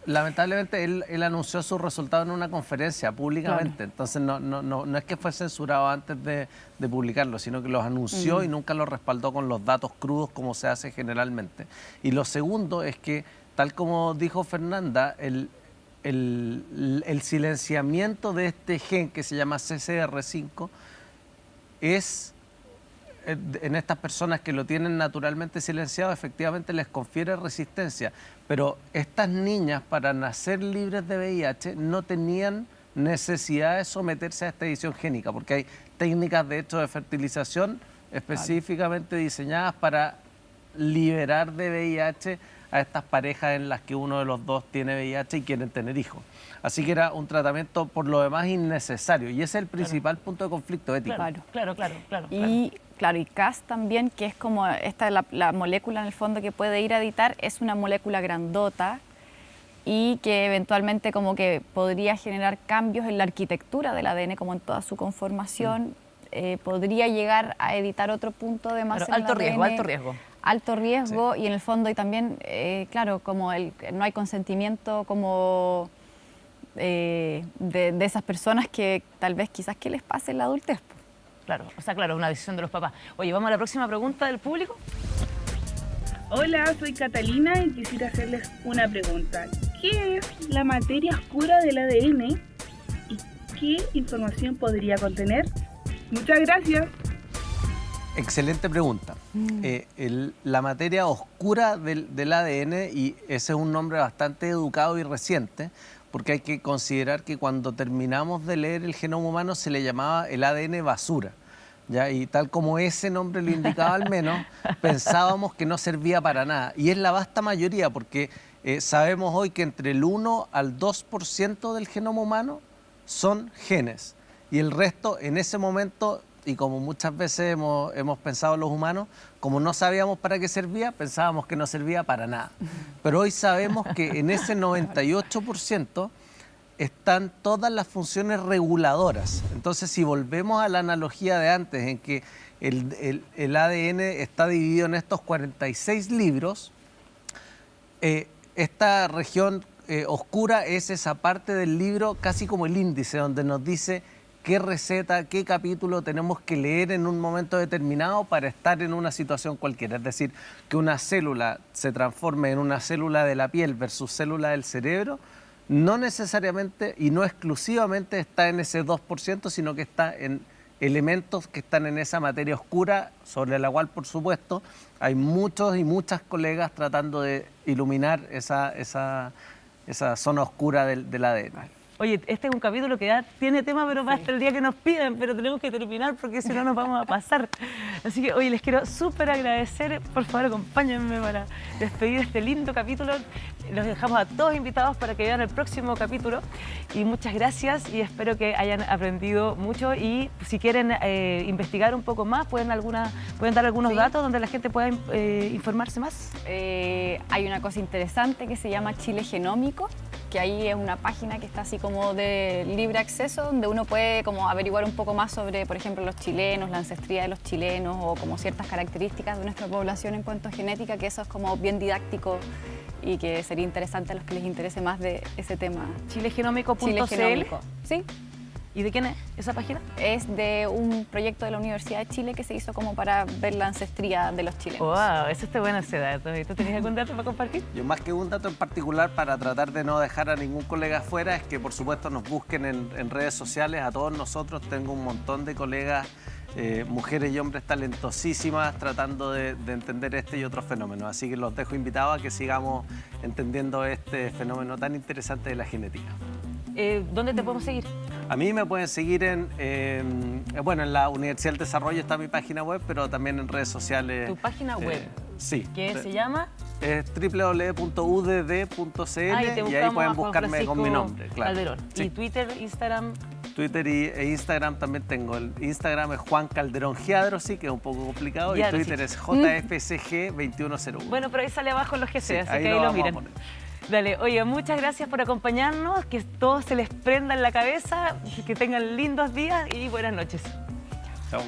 Lamentablemente él anunció sus resultados en una conferencia públicamente, entonces no es que fue censurado antes de publicarlo, sino que los anunció y nunca los respaldó con los datos crudos como se hace generalmente. Y lo segundo es que, tal como dijo Fernanda, el silenciamiento de este gen que se llama CCR5 es... En estas personas que lo tienen naturalmente silenciado, efectivamente les confiere resistencia. Pero estas niñas, para nacer libres de VIH, no tenían necesidad de someterse a esta edición génica, porque hay técnicas, de hecho, de fertilización específicamente diseñadas para liberar de VIH a estas parejas en las que uno de los dos tiene VIH y quieren tener hijos. Así que era un tratamiento, por lo demás, innecesario. Y ese es el principal punto de conflicto ético. Claro. Y claro, y Cas también, que es como esta la molécula en el fondo que puede ir a editar, es una molécula grandota y que eventualmente como que podría generar cambios en la arquitectura del ADN, como en toda su conformación. Podría llegar a editar otro punto de más Claro, en el alto riesgo, ADN. alto riesgo. Alto riesgo, y en el fondo, y también, claro, como no hay consentimiento como de esas personas que tal vez quizás que les pase en la adultez. Claro, o sea, claro, una decisión de los papás. Oye, vamos a la próxima pregunta del público. Hola, soy Catalina y quisiera hacerles una pregunta. ¿Qué es la materia oscura del ADN y qué información podría contener? Muchas gracias. Excelente pregunta. La materia oscura del ADN, y ese es un nombre bastante educado y reciente, porque hay que considerar que cuando terminamos de leer el genoma humano se le llamaba el ADN basura. ¿Ya? Y tal como ese nombre lo indicaba al menos, pensábamos que no servía para nada. Y es la vasta mayoría, porque sabemos hoy que entre el 1 al 2% del genoma humano son genes. Y el resto, en ese momento, y como muchas veces hemos pensado los humanos, como no sabíamos para qué servía, pensábamos que no servía para nada. Pero hoy sabemos que en ese 98% están todas las funciones reguladoras. Entonces, si volvemos a la analogía de antes, en que el ADN está dividido en estos 46 libros, esta región oscura es esa parte del libro, casi como el índice, donde nos dice qué receta, qué capítulo tenemos que leer en un momento determinado para estar en una situación cualquiera. Es decir, que una célula se transforme en una célula de la piel versus célula del cerebro, no necesariamente y no exclusivamente está en ese 2%, sino que está en elementos que están en esa materia oscura, sobre la cual, por supuesto, hay muchos y muchas colegas tratando de iluminar esa zona oscura del ADN. Oye, este es un capítulo que ya tiene tema, pero va hasta el día que nos piden, pero tenemos que terminar porque si no nos vamos a pasar. Así que, oye, les quiero súper agradecer. Por favor, acompáñenme para despedir este lindo capítulo. Los dejamos a todos invitados para que vean el próximo capítulo. Y muchas gracias y espero que hayan aprendido mucho. Y si quieren investigar un poco más, pueden dar algunos datos donde la gente pueda informarse más. Hay una cosa interesante que se llama Chile Genómico, que ahí es una página que está así como de libre acceso, donde uno puede como averiguar un poco más sobre, por ejemplo, los chilenos, la ancestría de los chilenos o como ciertas características de nuestra población en cuanto a genética, que eso es como bien didáctico y que sería interesante a los que les interese más de ese tema. Chilegenómico.cl. Chile Genómico. Sí. ¿Y de quién es esa página? Es de un proyecto de la Universidad de Chile que se hizo como para ver la ancestría de los chilenos. ¡Wow! Eso está bueno ese dato. ¿Y tú tenías algún dato para compartir? Yo más que un dato en particular para tratar de no dejar a ningún colega afuera es que por supuesto nos busquen en redes sociales a todos nosotros. Tengo un montón de colegas, mujeres y hombres talentosísimas tratando de entender este y otros fenómenos. Así que los dejo invitados a que sigamos entendiendo este fenómeno tan interesante de la genética. ¿Dónde te podemos seguir? A mí me pueden seguir en la Universidad del Desarrollo está mi página web, pero también en redes sociales. ¿Tu página web? Sí. ¿Qué se llama? Es www.udd.cl y ahí pueden buscarme con mi nombre. Claro. Calderón. Sí. ¿Y Twitter, Instagram? Twitter e Instagram también tengo. El Instagram es Juan Calderón Giadro, sí, que es un poco complicado. Giadro, y Twitter es JFSG2101. Bueno, pero ahí sale abajo los GC, Sí, así ahí que ahí lo lo vamos a miran. poner. Dale, oye, muchas gracias por acompañarnos, que todo se les prenda en la cabeza, que tengan lindos días y buenas noches. Chao.